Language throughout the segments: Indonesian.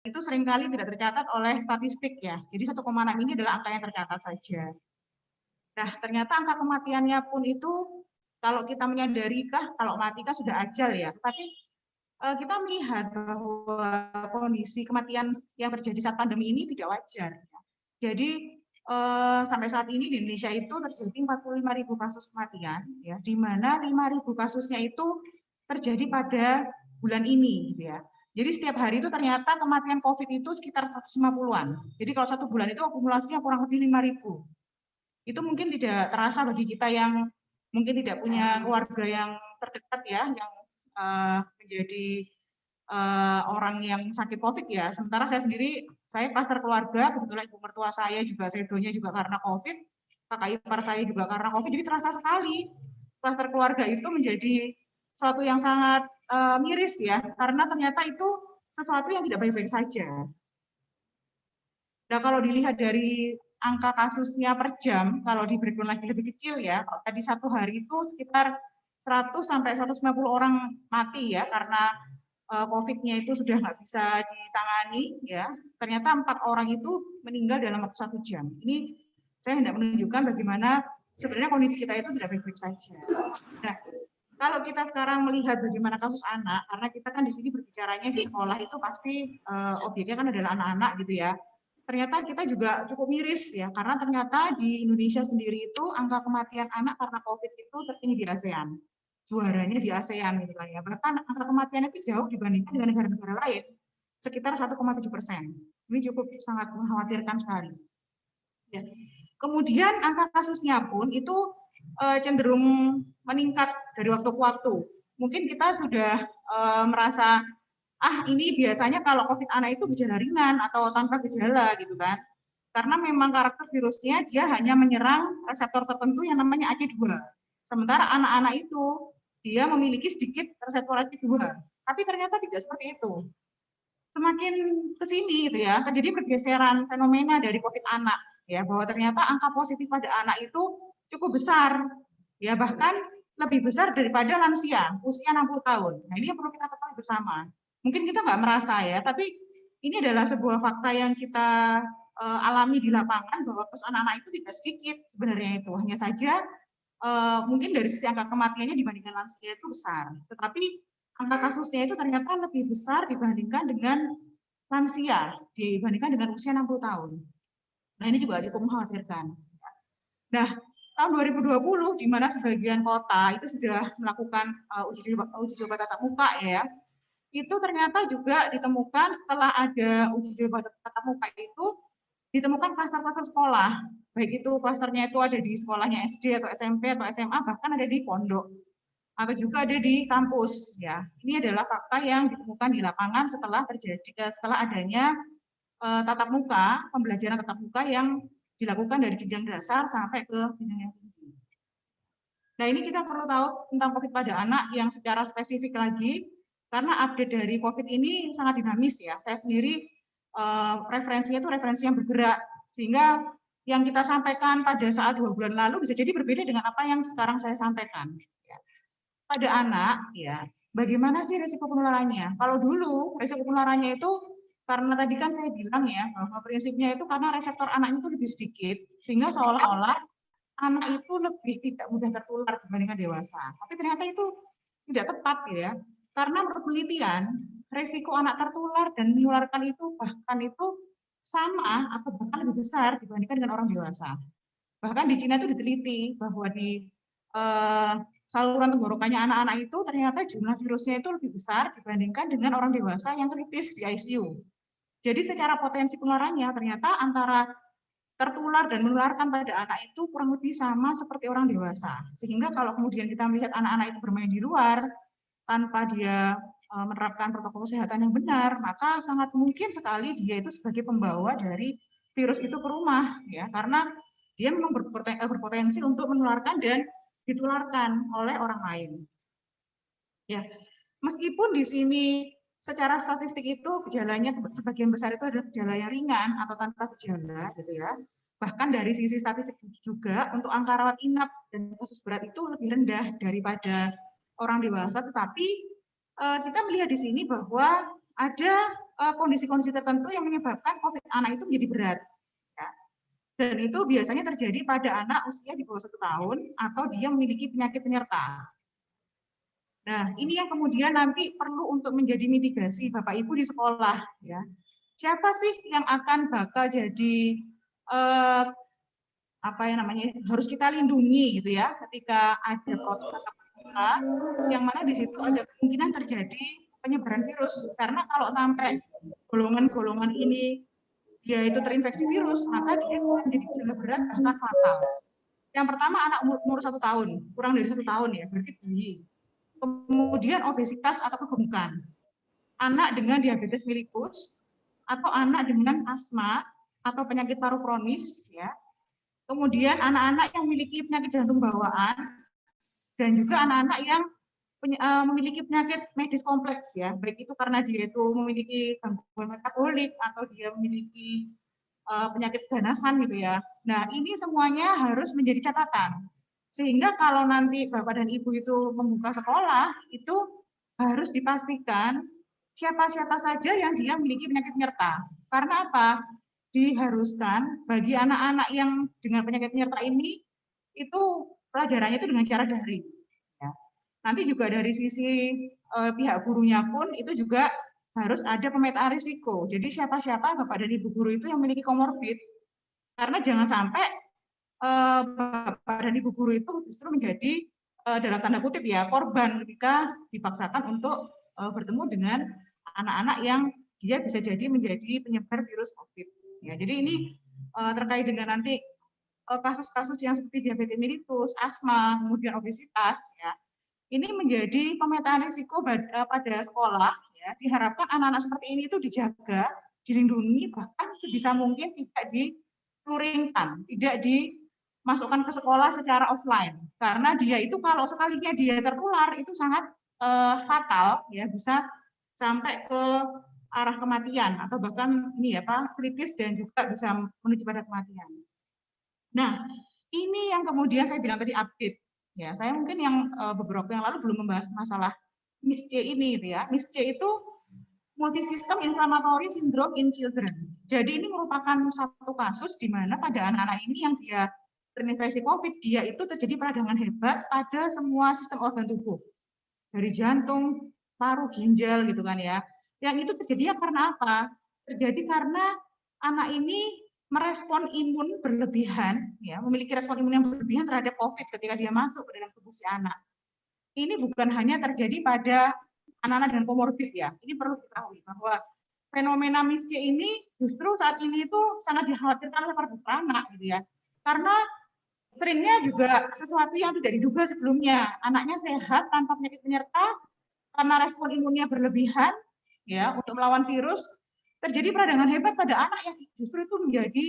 itu seringkali tidak tercatat oleh statistik ya. Jadi 1,6 ini adalah angka yang tercatat saja. Nah, ternyata angka kematiannya pun itu kalau kita menyadari kalau mati sudah ajal ya. Tapi kita melihat bahwa kondisi kematian yang terjadi saat pandemi ini tidak wajar. Jadi sampai saat ini di Indonesia itu terjadi 45.000 kasus kematian, ya, di mana 5.000 kasusnya itu terjadi pada bulan ini, gitu ya. Jadi setiap hari itu ternyata kematian COVID itu sekitar 150-an. Jadi kalau satu bulan itu akumulasinya kurang lebih 5.000. Itu mungkin tidak terasa bagi kita yang mungkin tidak punya keluarga yang terdekat ya, yang menjadi orang yang sakit COVID ya. Sementara saya sendiri, saya klaster keluarga, kebetulan ibu mertua saya juga sedonya juga karena COVID, kakak ipar saya juga karena COVID, jadi terasa sekali klaster keluarga itu menjadi sesuatu yang sangat miris ya, karena ternyata itu sesuatu yang tidak baik-baik saja. Nah, kalau dilihat dari angka kasusnya per jam, kalau di breakdown lagi lebih kecil ya, tadi satu hari itu sekitar 100 sampai 150 orang mati ya, karena COVID-nya itu sudah nggak bisa ditangani, ya. Ternyata 4 orang itu meninggal dalam waktu 1 jam. Ini saya hendak menunjukkan bagaimana sebenarnya kondisi kita itu tidak baik-baik saja. Nah, kalau kita sekarang melihat bagaimana kasus anak, karena kita kan di sini berbicaranya di sekolah itu pasti objeknya kan adalah anak-anak gitu ya. Ternyata kita juga cukup miris ya, karena ternyata di Indonesia sendiri itu angka kematian anak karena COVID itu tertinggi di ASEAN. Juaranya di ASEAN gitu kan ya. Bahkan angka kematian itu jauh dibandingkan dengan negara-negara lain, sekitar 1,7%. Ini cukup sangat mengkhawatirkan sekali. Ya. Kemudian angka kasusnya pun itu cenderung meningkat dari waktu ke waktu. Mungkin kita sudah merasa ini biasanya kalau COVID anak itu gejala ringan atau tanpa gejala gitu kan. Karena memang karakter virusnya dia hanya menyerang reseptor tertentu yang namanya AC2. Sementara anak-anak itu dia memiliki sedikit reseptor AC2. Tapi ternyata tidak seperti itu. Semakin ke sini gitu ya, terjadi pergeseran fenomena dari COVID anak ya, bahwa ternyata angka positif pada anak itu cukup besar. Ya, bahkan lebih besar daripada lansia usia 60 tahun. Nah, ini yang perlu kita ketahui bersama. Mungkin kita nggak merasa ya, tapi ini adalah sebuah fakta yang kita alami di lapangan bahwa kasus anak-anak itu tidak sedikit sebenarnya itu. Hanya saja mungkin dari sisi angka kematiannya dibandingkan lansia itu besar. Tetapi angka kasusnya itu ternyata lebih besar dibandingkan dengan lansia, dibandingkan dengan usia 60 tahun. Nah, ini juga cukup mengkhawatirkan. Nah, tahun 2020 di mana sebagian kota itu sudah melakukan uji coba tatap muka ya, itu ternyata juga ditemukan setelah ada uji coba tatap muka itu ditemukan klaster-klaster sekolah, baik itu klasternya itu ada di sekolahnya SD atau SMP atau SMA, bahkan ada di pondok atau juga ada di kampus ya. Ini adalah fakta yang ditemukan di lapangan setelah adanya tatap muka, pembelajaran tatap muka yang dilakukan dari jenjang dasar sampai ke jenjang yang tinggi. Nah, ini kita perlu tahu tentang COVID pada anak yang secara spesifik lagi, karena update dari COVID ini sangat dinamis ya. Saya sendiri referensinya itu referensi yang bergerak, sehingga yang kita sampaikan pada saat 2 bulan lalu bisa jadi berbeda dengan apa yang sekarang saya sampaikan. Pada anak, ya, bagaimana sih risiko penularannya? Kalau dulu risiko penularannya itu karena tadi kan saya bilang ya bahwa prinsipnya itu karena reseptor anaknya itu lebih sedikit, sehingga seolah-olah anak itu lebih tidak mudah tertular dibandingkan dewasa. Tapi ternyata itu tidak tepat ya. Karena menurut penelitian, risiko anak tertular dan menularkan itu bahkan itu sama atau bahkan lebih besar dibandingkan dengan orang dewasa. Bahkan di Cina itu diteliti bahwa di saluran tenggorokannya anak-anak itu ternyata jumlah virusnya itu lebih besar dibandingkan dengan orang dewasa yang kritis di ICU. Jadi secara potensi penularannya ternyata antara tertular dan menularkan pada anak itu kurang lebih sama seperti orang dewasa. Sehingga kalau kemudian kita melihat anak-anak itu bermain di luar tanpa dia menerapkan protokol kesehatan yang benar, maka sangat mungkin sekali dia itu sebagai pembawa dari virus itu ke rumah ya, karena dia memang berpotensi untuk menularkan dan ditularkan oleh orang lain. Ya, meskipun di sini secara statistik itu gejalanya sebagian besar itu adalah gejala yang ringan atau tanpa gejala gitu ya. Bahkan dari sisi statistik juga untuk angka rawat inap dan kasus berat itu lebih rendah daripada orang dewasa, tetapi kita melihat di sini bahwa ada kondisi-kondisi tertentu yang menyebabkan COVID anak itu menjadi berat. Ya. Dan itu biasanya terjadi pada anak usia di bawah 1 tahun atau dia memiliki penyakit penyerta. Nah, ini yang kemudian nanti perlu untuk menjadi mitigasi Bapak Ibu di sekolah. Ya. Siapa sih yang akan bakal jadi apa yang namanya harus kita lindungi gitu ya ketika ada proses tatap muka yang mana di situ ada kemungkinan terjadi penyebaran virus, karena kalau sampai golongan-golongan ini dia itu terinfeksi virus maka dia bisa menjadi gejala berat bahkan fatal. Yang pertama anak umur 1 tahun, kurang dari 1 tahun ya, berarti bayi. Kemudian obesitas atau kegemukan, anak dengan diabetes mellitus atau anak dengan asma atau penyakit paru kronis ya. Kemudian anak-anak yang memiliki penyakit jantung bawaan dan juga anak-anak yang memiliki penyakit medis kompleks ya, baik itu karena dia itu memiliki gangguan metabolik atau dia memiliki penyakit ganasan gitu ya. Nah, ini semuanya harus menjadi catatan. Sehingga kalau nanti Bapak dan Ibu itu membuka sekolah, itu harus dipastikan siapa-siapa saja yang dia memiliki penyakit penyerta. Karena apa? Diharuskan bagi anak-anak yang dengan penyakit penyerta ini itu pelajarannya itu dengan cara daring. Ya. Nanti juga dari sisi pihak gurunya pun itu juga harus ada pemetaan risiko. Jadi siapa-siapa Bapak dan Ibu guru itu yang memiliki komorbid, karena jangan sampai Bapak dan Ibu guru itu justru menjadi dalam tanda kutip ya korban ketika dipaksakan untuk bertemu dengan anak-anak yang dia bisa jadi menjadi penyebar virus COVID. Ya, jadi ini terkait dengan nanti kasus-kasus yang seperti diabetes mellitus, asma, kemudian obesitas, ya, ini menjadi pemetaan risiko pada sekolah. Ya, diharapkan anak-anak seperti ini itu dijaga, dilindungi, bahkan sebisa mungkin tidak diluringkan, tidak dimasukkan ke sekolah secara offline, karena dia itu kalau sekalinya dia tertular itu sangat fatal, ya bisa sampai ke arah kematian atau bahkan ini ya Pak kritis dan juga bisa menuju pada kematian. Nah, ini yang kemudian saya bilang tadi update. Ya, saya mungkin yang beberapa waktu yang lalu belum membahas masalah MIS-C ini gitu ya. MIS-C itu multisystem inflammatory syndrome in children. Jadi ini merupakan satu kasus di mana pada anak-anak ini yang dia terinfeksi COVID, dia itu terjadi peradangan hebat pada semua sistem organ tubuh. Dari jantung, paru, ginjal gitu kan ya. Yang itu terjadinya karena apa? Terjadi karena anak ini merespon imun berlebihan, ya, memiliki respon imun yang berlebihan terhadap COVID ketika dia masuk ke dalam tubuh si anak. Ini bukan hanya terjadi pada anak-anak dengan komorbid ya. Ini perlu diketahui bahwa fenomena MIS-C ini justru saat ini itu sangat dikhawatirkan oleh para anak gitu ya. Karena seringnya juga sesuatu yang tidak diduga sebelumnya. Anaknya sehat tanpa penyakit penyerta, karena respon imunnya berlebihan ya untuk melawan virus, terjadi peradangan hebat pada anak yang justru itu menjadi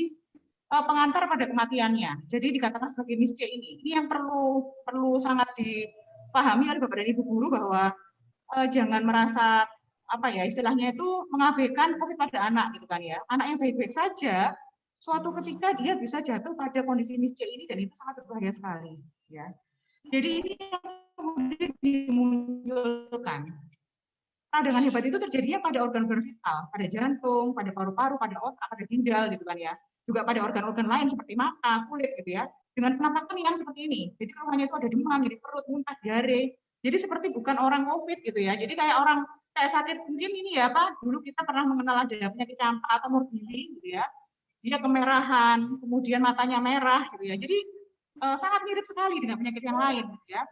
pengantar pada kematiannya. Jadi dikatakan sebagai MIS-C ini. Ini yang perlu sangat dipahami oleh Bapak dan Ibu guru bahwa jangan merasa apa ya istilahnya itu mengabaikan COVID pada anak gitu kan ya. Anak yang baik-baik saja suatu ketika dia bisa jatuh pada kondisi MIS-C ini dan itu sangat berbahaya sekali ya. Jadi ini yang kemudian dimunculkan. Peradangan hebat itu terjadinya pada organ-organ vital, pada jantung, pada paru-paru, pada otak, pada ginjal gitu kan ya. Juga pada organ-organ lain seperti mata, kulit gitu ya. Dengan penampakan yang seperti ini. Jadi keluhannya itu ada demam, jadi perut, muntah, diare. Jadi seperti bukan orang COVID gitu ya. Jadi kayak orang kayak sakit mungkin ini ya Pak, dulu kita pernah mengenal ada penyakit campak atau morbilli gitu ya. Dia kemerahan, kemudian matanya merah gitu ya. Jadi sangat mirip sekali dengan penyakit yang lain gitu ya.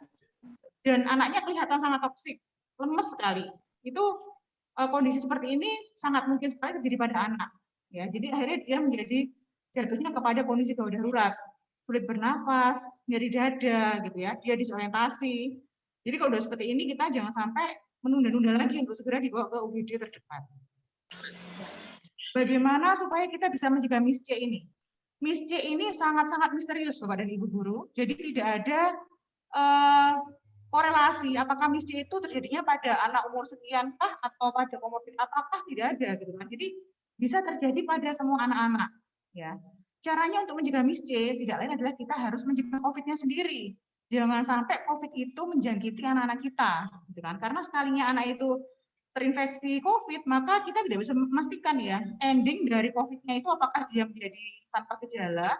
Dan anaknya kelihatan sangat toksik, lemes sekali. Itu kondisi seperti ini sangat mungkin sekali terjadi pada anak. Ya, jadi akhirnya dia menjadi jatuhnya kepada kondisi gawat darurat, sulit bernafas, nyeri dada, gitu ya. Dia disorientasi. Jadi kalau sudah seperti ini kita jangan sampai menunda-nunda lagi untuk segera dibawa ke UGD terdekat. Bagaimana supaya kita bisa mencegah MIS-C ini? MIS-C ini sangat-sangat misterius Bapak dan Ibu guru. Jadi tidak ada korelasi apakah MIS-C itu terjadinya pada anak umur sekian kah atau pada komorbid apakah, tidak ada gitu kan. Jadi bisa terjadi pada semua anak-anak ya. Caranya untuk mencegah MIS-C tidak lain adalah kita harus mencegah COVID-nya sendiri. Jangan sampai COVID itu menjangkiti anak-anak kita gitu kan. Karena sekalinya anak itu terinfeksi COVID, maka kita tidak bisa memastikan ya ending dari COVID-nya itu apakah dia menjadi tanpa gejala,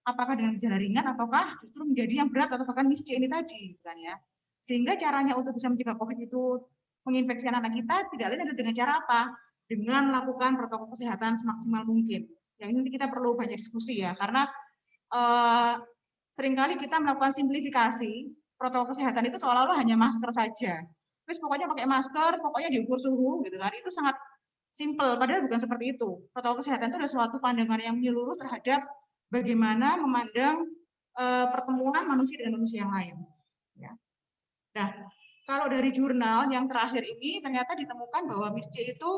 apakah dengan gejala ringan, ataukah justru menjadi yang berat atau bahkan misc ini tadi, kan ya. Sehingga caranya untuk bisa mencegah COVID itu menginfeksi anak kita tidak lain adalah dengan cara apa? Dengan melakukan protokol kesehatan semaksimal mungkin. Yang ini kita perlu banyak diskusi ya, karena seringkali kita melakukan simplifikasi protokol kesehatan itu seolah-olah hanya masker saja. Terus pokoknya pakai masker, pokoknya diukur suhu, gitu kan? Itu sangat simple, padahal bukan seperti itu. Protokol kesehatan itu adalah suatu pandangan yang menyeluruh terhadap bagaimana memandang pertemuan manusia dengan manusia yang lain. Ya. Nah, kalau dari jurnal yang terakhir ini ternyata ditemukan bahwa misc itu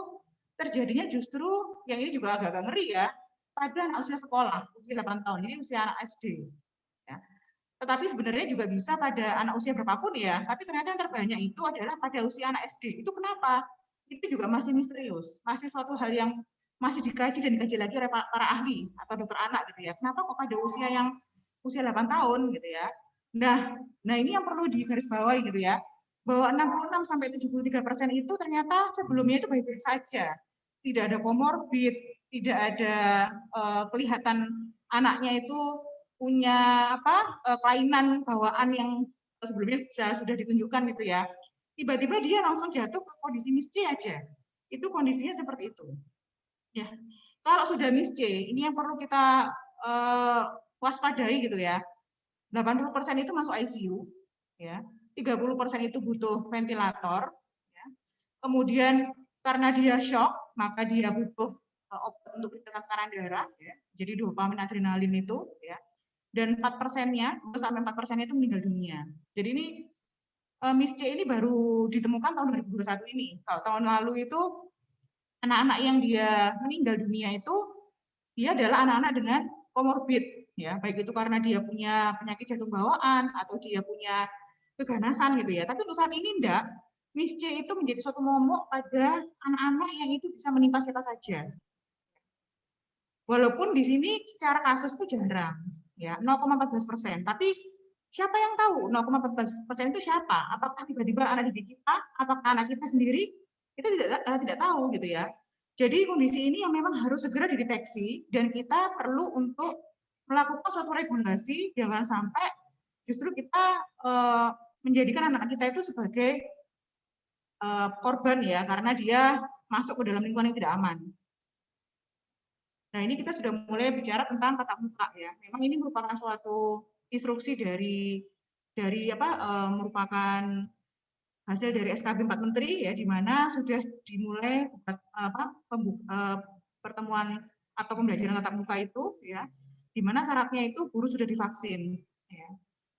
terjadinya justru, yang ini juga agak-agak ngeri ya, pada anak usia sekolah, usia 8 tahun, ini usia anak SD. Ya. Tetapi sebenarnya juga bisa pada anak usia berapapun ya, tapi ternyata yang terbanyak itu adalah pada usia anak SD. Itu kenapa? Itu juga masih misterius, masih suatu hal yang masih dikaji dan dikaji lagi oleh para ahli atau dokter anak gitu ya. Kenapa kok pada usia yang usia 8 tahun gitu ya. Nah ini yang perlu digarisbawahi gitu ya, bahwa 66 sampai 73% itu ternyata sebelumnya itu baik-baik saja. Tidak ada komorbid, tidak ada kelihatan anaknya itu punya kelainan bawaan yang sebelumnya sudah ditunjukkan gitu ya. Tiba-tiba dia langsung jatuh ke kondisi misc aja. Itu kondisinya seperti itu. Ya. Kalau sudah misc, ini yang perlu kita waspadai gitu ya. 80% itu masuk ICU, ya. 30% itu butuh ventilator, ya. Kemudian karena dia shock, maka dia butuh obat untuk tekanan darah, ya. Jadi dopamin, adrenalin itu, ya. Dan 4%-nya, 2-4% itu meninggal dunia. Jadi ini misc ini baru ditemukan tahun 2021 ini. Kalau tahun lalu itu anak-anak yang dia meninggal dunia itu dia adalah anak-anak dengan komorbid, ya, baik itu karena dia punya penyakit jantung bawaan atau dia punya keganasan gitu ya. Tapi untuk saat ini enggak, misc itu menjadi suatu momok pada anak-anak yang itu bisa menimpa siapa saja. Walaupun di sini secara kasus itu jarang, ya 0,14%. Tapi siapa yang tahu 0,14% itu siapa? Apakah tiba-tiba anak didik kita? Apakah anak kita sendiri? Kita tidak tahu gitu ya. Jadi kondisi ini yang memang harus segera dideteksi dan kita perlu untuk melakukan suatu regulasi, jangan sampai justru kita menjadikan anak kita itu sebagai korban ya, karena dia masuk ke dalam lingkungan yang tidak aman. Nah, ini kita sudah mulai bicara tentang tatap muka ya. Memang ini merupakan suatu instruksi dari merupakan hasil dari SKB 4 Menteri ya, di mana sudah dimulai pertemuan atau pembelajaran tatap muka itu ya, di mana syaratnya itu guru sudah divaksin. Ya.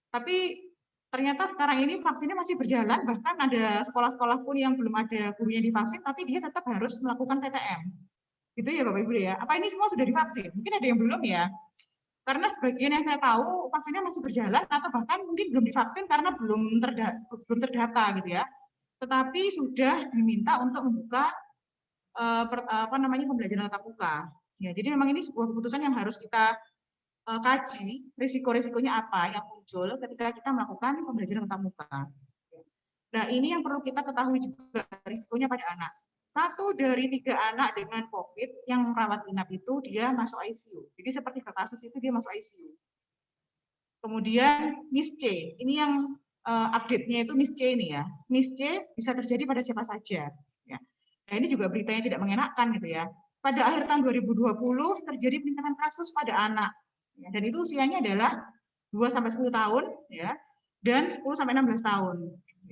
Tapi ternyata sekarang ini vaksinnya masih berjalan, bahkan ada sekolah-sekolah pun yang belum ada gurunya divaksin, tapi dia tetap harus melakukan PTM. Gitu ya Bapak Ibu ya. Apa ini semua sudah divaksin? Mungkin ada yang belum ya. Karena sebagian yang saya tahu vaksinnya masih berjalan atau bahkan mungkin belum divaksin karena belum terdata gitu ya. Tetapi sudah diminta untuk membuka pembelajaran tatap muka. Ya, jadi memang ini sebuah keputusan yang harus kita kaji risiko-risikonya apa yang muncul ketika kita melakukan pembelajaran tatap muka. Nah, ini yang perlu kita ketahui juga risikonya pada anak. 1 dari 3 anak dengan COVID yang merawat inap itu dia masuk ICU. Jadi seperti kasus itu dia masuk ICU. Kemudian misc, ini yang update-nya itu misc ini ya. Misc bisa terjadi pada siapa saja. Ya. Nah, ini juga beritanya tidak mengenakan gitu ya. Pada akhir tahun 2020 terjadi peningkatan kasus pada anak. Ya, dan itu usianya adalah 2-10 tahun ya, dan 10-16 tahun.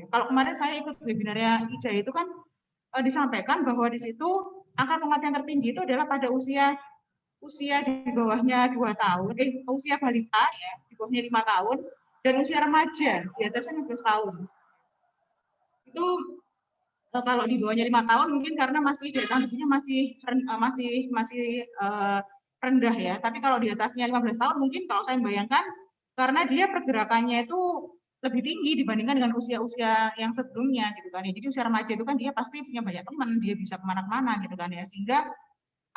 Ya, kalau kemarin saya ikut webinarnya IJA itu kan disampaikan bahwa di situ angka kematian tertinggi itu adalah pada usia di bawahnya 2 tahun, usia balita ya, di bawahnya 5 tahun, dan usia remaja di atasnya 16 tahun. Itu kalau di bawahnya 5 tahun mungkin karena masih daya tahan tubuhnya masih rendah ya. Tapi kalau di atasnya 15 tahun mungkin kalau saya membayangkan karena dia pergerakannya itu lebih tinggi dibandingkan dengan usia-usia yang sebelumnya gitu kan ya. Jadi usia remaja itu kan dia pasti punya banyak teman, dia bisa kemana-mana gitu kan ya, sehingga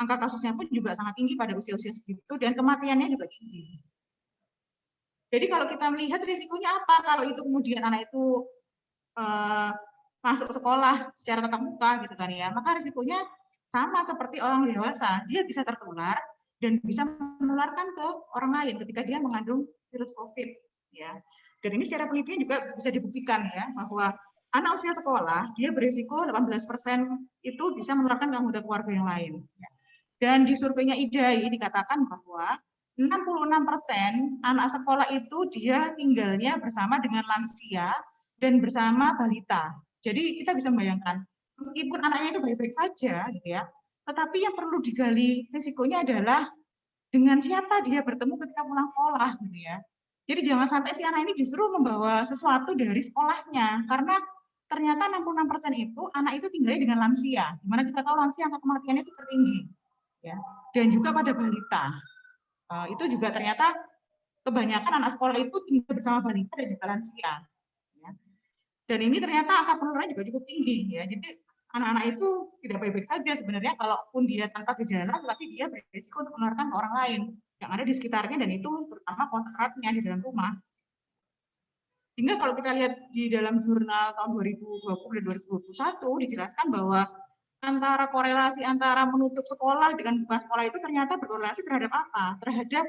angka kasusnya pun juga sangat tinggi pada usia-usia segitu dan kematiannya juga tinggi. Jadi kalau kita melihat risikonya apa kalau itu kemudian anak itu masuk sekolah secara tatap muka gitu kan ya, maka risikonya sama seperti orang dewasa, dia bisa tertular dan bisa menularkan ke orang lain ketika dia mengandung virus COVID ya. Dan ini secara penelitian juga bisa dibuktikan ya bahwa anak usia sekolah dia berisiko 18% itu bisa menularkan ke anggota keluarga yang lain. Dan di surveinya IDAI dikatakan bahwa 66% anak sekolah itu dia tinggalnya bersama dengan lansia dan bersama balita. Jadi kita bisa membayangkan, meskipun anaknya itu baik-baik saja, gitu ya, tetapi yang perlu digali risikonya adalah dengan siapa dia bertemu ketika pulang sekolah, gitu ya. Jadi jangan sampai si anak ini justru membawa sesuatu dari sekolahnya, karena ternyata 66% itu anak itu tinggalnya dengan lansia, di mana kita tahu lansia angka kematiannya itu tertinggi, ya. Dan juga pada balita, itu juga ternyata kebanyakan anak sekolah itu tinggal bersama balita dan juga lansia. Ya. Dan ini ternyata angka penularannya juga cukup tinggi ya. Jadi anak-anak itu tidak baik-baik saja sebenarnya, kalaupun dia tanpa gejala, tapi dia berisiko untuk menularkan ke orang lain yang ada di sekitarnya, dan itu terutama kontak eratnya di dalam rumah. Sehingga kalau kita lihat di dalam jurnal tahun 2020 dan 2021 dijelaskan bahwa antara korelasi antara menutup sekolah dengan buka sekolah itu ternyata berkorelasi terhadap apa? Terhadap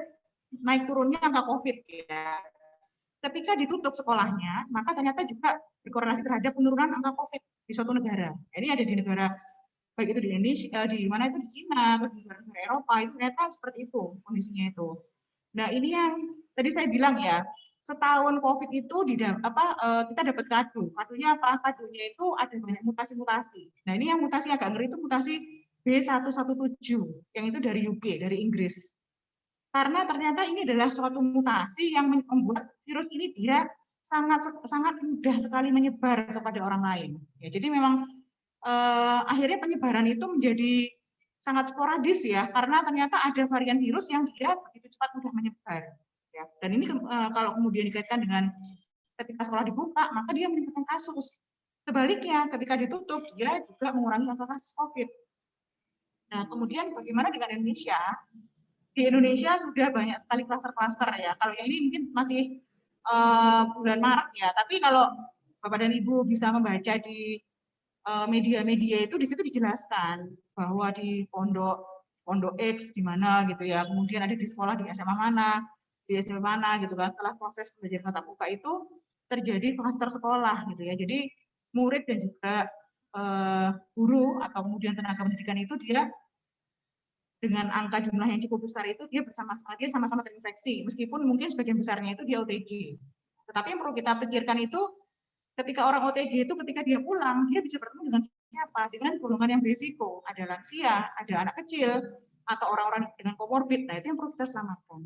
naik turunnya angka COVID ya. Ketika ditutup sekolahnya, maka ternyata juga berkorelasi terhadap penurunan angka COVID di suatu negara. Ini ada di negara, baik itu di Indonesia, di mana itu di Cina, atau di negara Eropa, itu ternyata seperti itu kondisinya itu. Nah ini yang tadi saya bilang ya, setahun COVID itu kita dapat kado. Kadonya apa? Kadonya itu ada banyak mutasi-mutasi. Nah ini yang mutasi agak ngeri itu mutasi B117, yang itu dari UK, dari Inggris. Karena ternyata ini adalah suatu mutasi yang membuat virus ini dia sangat mudah sekali menyebar kepada orang lain. Ya, jadi memang akhirnya penyebaran itu menjadi sangat sporadis ya, karena ternyata ada varian virus yang dia begitu cepat mudah menyebar. Ya. Dan ini kalau kemudian dikaitkan dengan ketika sekolah dibuka, maka dia meningkatkan kasus. Sebaliknya, ketika ditutup, dia juga mengurangi angka kasus COVID. Nah, kemudian bagaimana dengan Indonesia? Di Indonesia sudah banyak sekali klaster-klaster ya. Kalau yang ini mungkin masih bulan Maret ya, tapi kalau Bapak dan Ibu bisa membaca di media-media itu, di situ dijelaskan bahwa di pondok X di mana gitu ya, kemudian ada di sekolah di SMA mana, di SMA mana gitu kan. Setelah proses pembelajaran tatap muka itu terjadi klaster sekolah gitu ya. Jadi murid dan juga guru atau kemudian tenaga pendidikan itu dia dengan angka jumlah yang cukup besar itu dia sama-sama terinfeksi, meskipun mungkin sebagian besarnya itu dia OTG. Tetapi yang perlu kita pikirkan itu ketika orang OTG itu ketika dia pulang, dia bisa bertemu dengan siapa? Dengan golongan yang berisiko, ada lansia, ada anak kecil, atau orang-orang dengan komorbid. Nah, itu yang perlu kita selamatkan.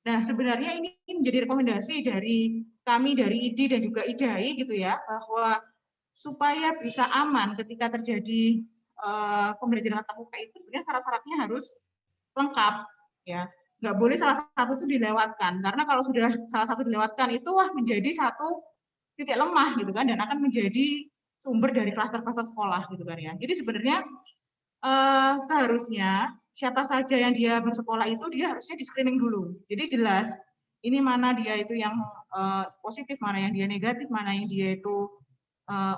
Nah, sebenarnya ini menjadi rekomendasi dari kami, dari IDI dan juga IDAI gitu ya, bahwa supaya bisa aman ketika terjadi pembelajaran tatap muka itu sebenarnya syarat-syaratnya harus lengkap ya, nggak boleh salah satu itu dilewatkan, karena kalau sudah salah satu dilewatkan itu menjadi satu titik lemah gitu kan, dan akan menjadi sumber dari klaster-klaster sekolah gitu kan ya. Jadi sebenarnya seharusnya siapa saja yang dia bersekolah itu dia harusnya di screening dulu, jadi jelas ini mana dia itu yang positif, mana yang dia negatif, mana yang dia itu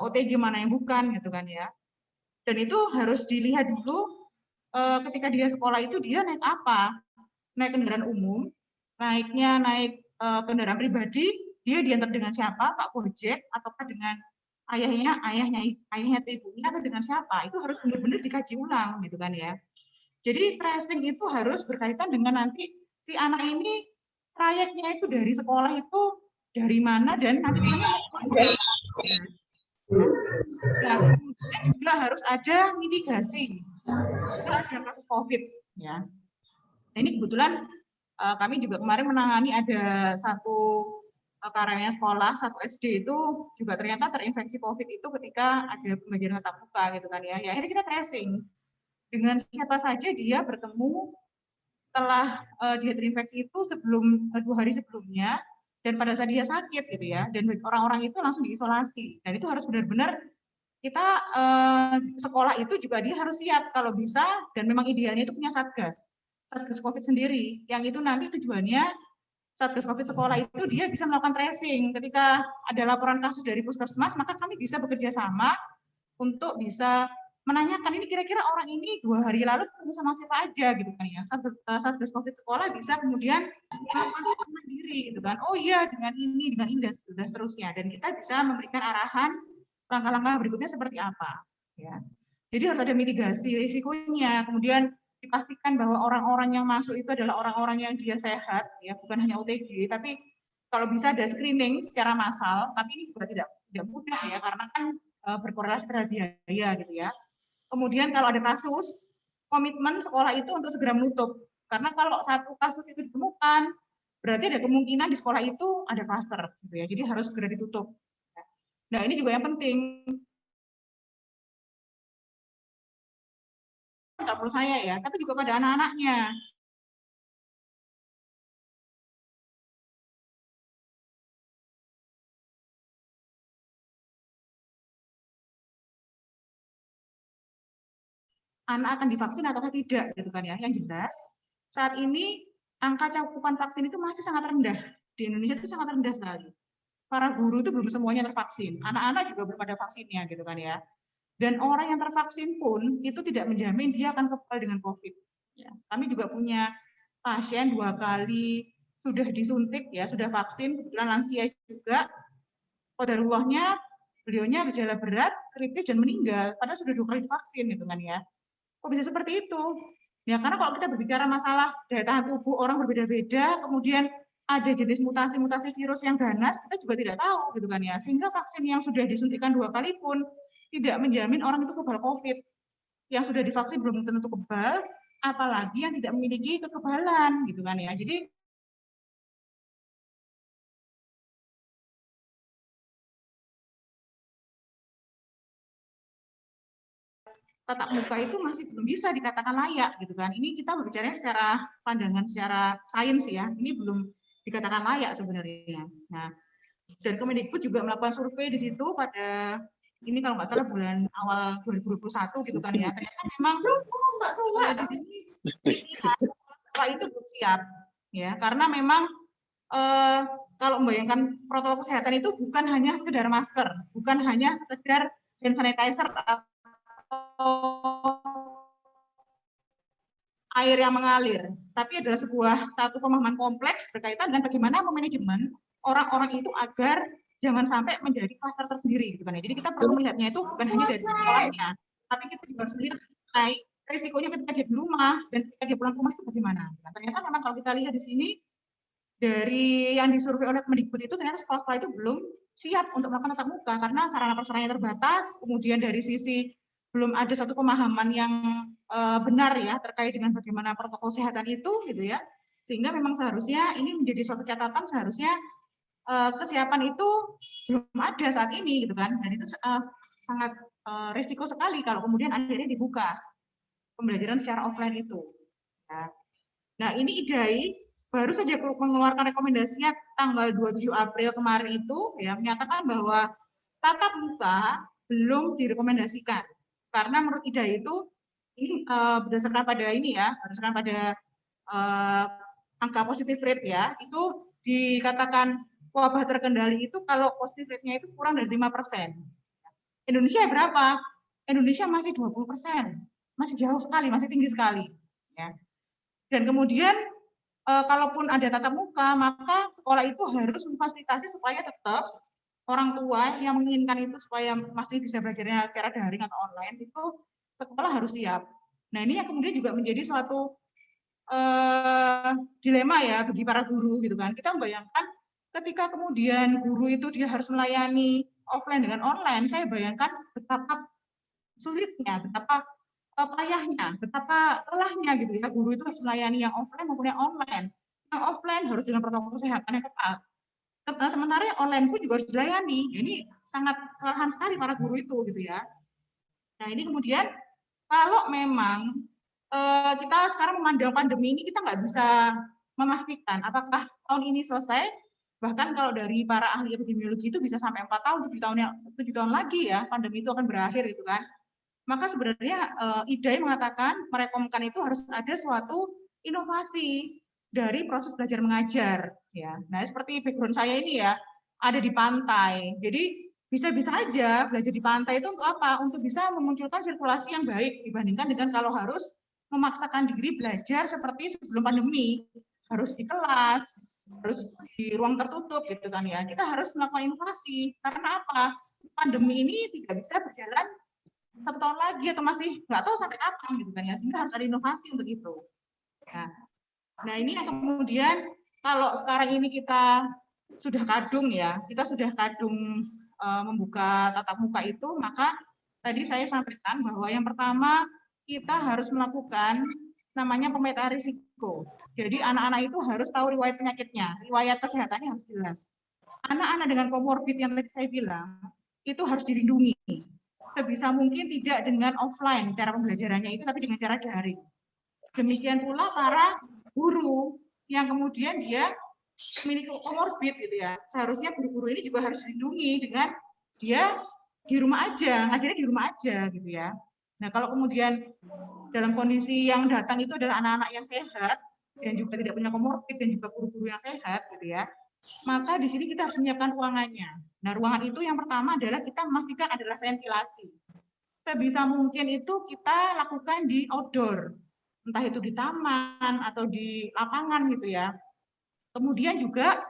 OTG, mana yang bukan gitu kan ya. Dan itu harus dilihat dulu ketika dia sekolah itu dia naik apa, naik kendaraan umum, naik kendaraan pribadi, dia diantar dengan siapa, Pak Gojek, ataukah dengan ayahnya ibunya, atau dengan siapa, itu harus benar-benar dikaji ulang gitu kan ya. Jadi tracing itu harus berkaitan dengan nanti si anak ini trayeknya itu dari sekolah itu dari mana dan nanti pulangnya nah, kemudian juga harus ada mitigasi jika ada kasus COVID ya. Nah, ini kebetulan kami juga kemarin menangani ada satu karyawan sekolah, satu SD itu juga ternyata terinfeksi COVID itu ketika ada pembelajaran tatap muka gitu kan ya. Ya akhirnya kita tracing dengan siapa saja dia bertemu setelah dia terinfeksi itu sebelum 2 hari sebelumnya dan pada saat dia sakit gitu ya, dan orang-orang itu langsung diisolasi. Dan itu harus benar-benar kita sekolah itu juga dia harus siap kalau bisa, dan memang idealnya itu punya satgas COVID sendiri, yang itu nanti tujuannya Satgas COVID sekolah itu dia bisa melakukan tracing. Ketika ada laporan kasus dari puskesmas, maka kami bisa bekerja sama untuk bisa menanyakan ini kira-kira orang ini 2 hari lalu ketemu sama siapa aja gitu kan ya. Satgas COVID sekolah bisa kemudian melakukan mandiri gitu kan. Oh iya dengan ini dan seterusnya. Dan kita bisa memberikan arahan langkah-langkah berikutnya seperti apa. Ya. Jadi harus ada mitigasi risikonya. Kemudian dipastikan bahwa orang-orang yang masuk itu adalah orang-orang yang dia sehat, ya bukan hanya OTG, tapi kalau bisa ada screening secara massal, tapi ini juga tidak mudah ya karena kan berkorelasi terhadap biaya gitu ya. Kemudian kalau ada kasus, komitmen sekolah itu untuk segera menutup. Karena kalau satu kasus itu ditemukan, berarti ada kemungkinan di sekolah itu ada klaster gitu ya. Jadi harus segera ditutup. Nah, ini juga yang penting. Nggak perlu saya ya, tapi juga pada anak-anaknya. Anak akan divaksin atau tidak gitu kan ya. Yang jelas saat ini angka cakupan vaksin itu masih sangat rendah. Di Indonesia itu sangat rendah sekali. Para guru itu belum semuanya tervaksin. Anak-anak juga belum ada vaksinnya gitu kan ya. Dan orang yang tervaksin pun itu tidak menjamin dia akan kebal dengan COVID. Ya. Kami juga punya pasien 2 kali sudah disuntik ya, sudah vaksin, kebetulan lansia juga. Qadarullah-nya beliaunya gejala berat, kritis dan meninggal, padahal sudah 2 kali divaksin gitu kan ya. Kok bisa seperti itu? Ya karena kalau kita berbicara masalah daya tahan tubuh orang berbeda-beda, kemudian ada jenis mutasi-mutasi virus yang ganas, kita juga tidak tahu gitu kan ya. Sehingga vaksin yang sudah disuntikan 2 kali pun tidak menjamin orang itu kebal COVID. Yang sudah divaksin belum tentu kebal, apalagi yang tidak memiliki kekebalan gitu kan ya. Jadi tatap muka itu masih belum bisa dikatakan layak gitu kan. Ini kita berbicara secara pandangan secara sains ya. Ini belum dikatakan layak sebenarnya. Nah, dan Kemendikbud juga melakukan survei di situ pada ini kalau nggak salah bulan awal 2021 gitu kan ya. Ternyata memang di sini sekolah itu belum siap ya karena memang kalau membayangkan protokol kesehatan itu bukan hanya sekedar masker, bukan hanya sekedar hand sanitizer atau air yang mengalir, tapi adalah satu pemahaman kompleks berkaitan dengan bagaimana memanajemen orang-orang itu agar jangan sampai menjadi klaster tersendiri gitu kan ya. Jadi kita perlu melihatnya itu bukan hanya dari sekolahnya, tapi kita juga harus melihat risikonya ketika dia di rumah dan ketika dia pulang ke rumah itu bagaimana. Nah, ternyata memang kalau kita lihat di sini dari yang disurvei oleh Kemendikbud itu ternyata sekolah-sekolah itu belum siap untuk melakukan tatap muka karena sarana prasarananya terbatas, kemudian dari sisi belum ada satu pemahaman yang benar ya terkait dengan bagaimana protokol kesehatan itu gitu ya. Sehingga memang seharusnya ini menjadi suatu catatan seharusnya kesiapan itu belum ada saat ini gitu kan. Dan itu sangat risiko sekali kalau kemudian akhirnya dibuka pembelajaran secara offline itu. Nah, ini IDAI baru saja mengeluarkan rekomendasinya tanggal 27 April kemarin itu ya menyatakan bahwa tatap muka belum direkomendasikan karena menurut IDAI itu ini berdasarkan pada ini ya berdasarkan pada angka positif rate ya itu dikatakan wabah terkendali itu kalau positif rate-nya itu kurang dari 5%. Indonesia berapa? Indonesia masih 20%, masih jauh sekali, masih tinggi sekali. Ya. Dan kemudian kalaupun ada tatap muka, maka sekolah itu harus memfasilitasi supaya tetap orang tua yang menginginkan itu supaya masih bisa belajarnya secara daring atau online itu sekolah harus siap. Nah ini yang kemudian juga menjadi suatu dilema ya bagi para guru gitu kan. Kita membayangkan ketika kemudian guru itu dia harus melayani offline dengan online, saya bayangkan betapa sulitnya, betapa payahnya, betapa lelahnya gitu ya guru itu harus melayani yang offline maupun yang online. Yang offline harus dengan protokol kesehatan yang ketat. Sementara yang online pun juga harus dilayani. Ini sangat kelelahan sekali para guru itu gitu ya. Nah ini kemudian kalau memang kita sekarang memandang pandemi ini kita nggak bisa memastikan apakah tahun ini selesai. Bahkan kalau dari para ahli epidemiologi itu bisa sampai 4 tahun, 7 tahun lagi ya pandemi itu akan berakhir gitu kan. Maka sebenarnya IDAI mengatakan merekomendasikan itu harus ada suatu inovasi dari proses belajar mengajar ya. Nah, seperti background saya ini ya, ada di pantai. Jadi bisa-bisa aja belajar di pantai itu untuk apa? Untuk bisa memunculkan sirkulasi yang baik dibandingkan dengan kalau harus memaksakan diri belajar seperti sebelum pandemi, harus di kelas, harus di ruang tertutup gitu kan ya. Kita harus melakukan inovasi. Karena apa? Pandemi ini tidak bisa berjalan 1 tahun lagi atau masih nggak tahu sampai kapan gitu kan ya. Sehingga harus ada inovasi untuk itu. Nah, ini yang kemudian kalau sekarang ini kita sudah kadung ya, kita sudah kadung membuka tatap muka itu, maka tadi saya sampaikan bahwa yang pertama kita harus melakukan namanya pemetaan risiko. Jadi anak-anak itu harus tahu riwayat penyakitnya, riwayat kesehatannya harus jelas. Anak-anak dengan komorbid yang tadi saya bilang, itu harus dilindungi. Sebisa mungkin tidak dengan offline cara pembelajarannya itu, tapi dengan cara daring. Demikian pula para guru yang kemudian dia memiliki komorbid gitu ya. Seharusnya guru-guru ini juga harus dilindungi dengan dia di rumah aja, ngajarnya di rumah aja gitu ya. Nah, kalau kemudian dalam kondisi yang datang itu adalah anak-anak yang sehat dan juga tidak punya komorbid dan juga guru-guru yang sehat gitu ya, maka di sini kita harus menyiapkan ruangannya. Nah, ruangan itu yang pertama adalah kita memastikan adalah ventilasi. Sebisa mungkin itu kita lakukan di outdoor, entah itu di taman atau di lapangan gitu ya. Kemudian juga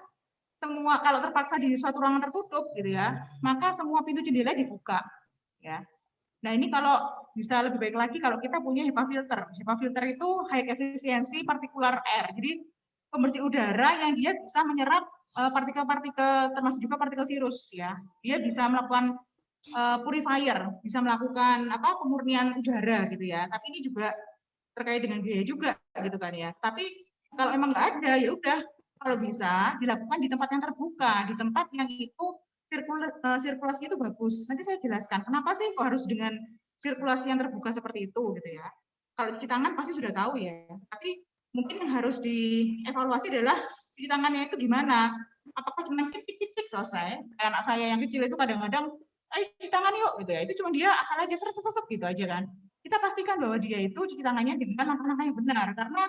semua kalau terpaksa di suatu ruangan tertutup gitu ya, maka semua pintu jendela dibuka ya. Nah, ini kalau bisa lebih baik lagi kalau kita punya HEPA filter. HEPA filter itu high efficiency particular air. Jadi pembersih udara yang dia bisa menyerap partikel-partikel termasuk juga partikel virus ya. Dia bisa melakukan purifier, bisa melakukan pemurnian udara gitu ya. Tapi ini juga terkait dengan biaya juga gitu kan ya. Tapi kalau emang nggak ada ya udah, kalau bisa dilakukan di tempat yang terbuka, di tempat yang itu sirkulasinya itu bagus. Nanti saya jelaskan kenapa sih kok harus dengan sirkulasi yang terbuka seperti itu gitu ya. Kalau cuci tangan pasti sudah tahu ya. Tapi mungkin yang harus dievaluasi adalah cuci tangannya itu gimana. Apakah cuma cicik-cicik selesai? Anak saya yang kecil itu kadang-kadang, ayo cuci tangan yuk gitu ya. Itu cuma dia asal aja seret-seret gitu aja kan. Kita pastikan bahwa dia itu cuci tangannya dengan langkah-langkah yang benar, karena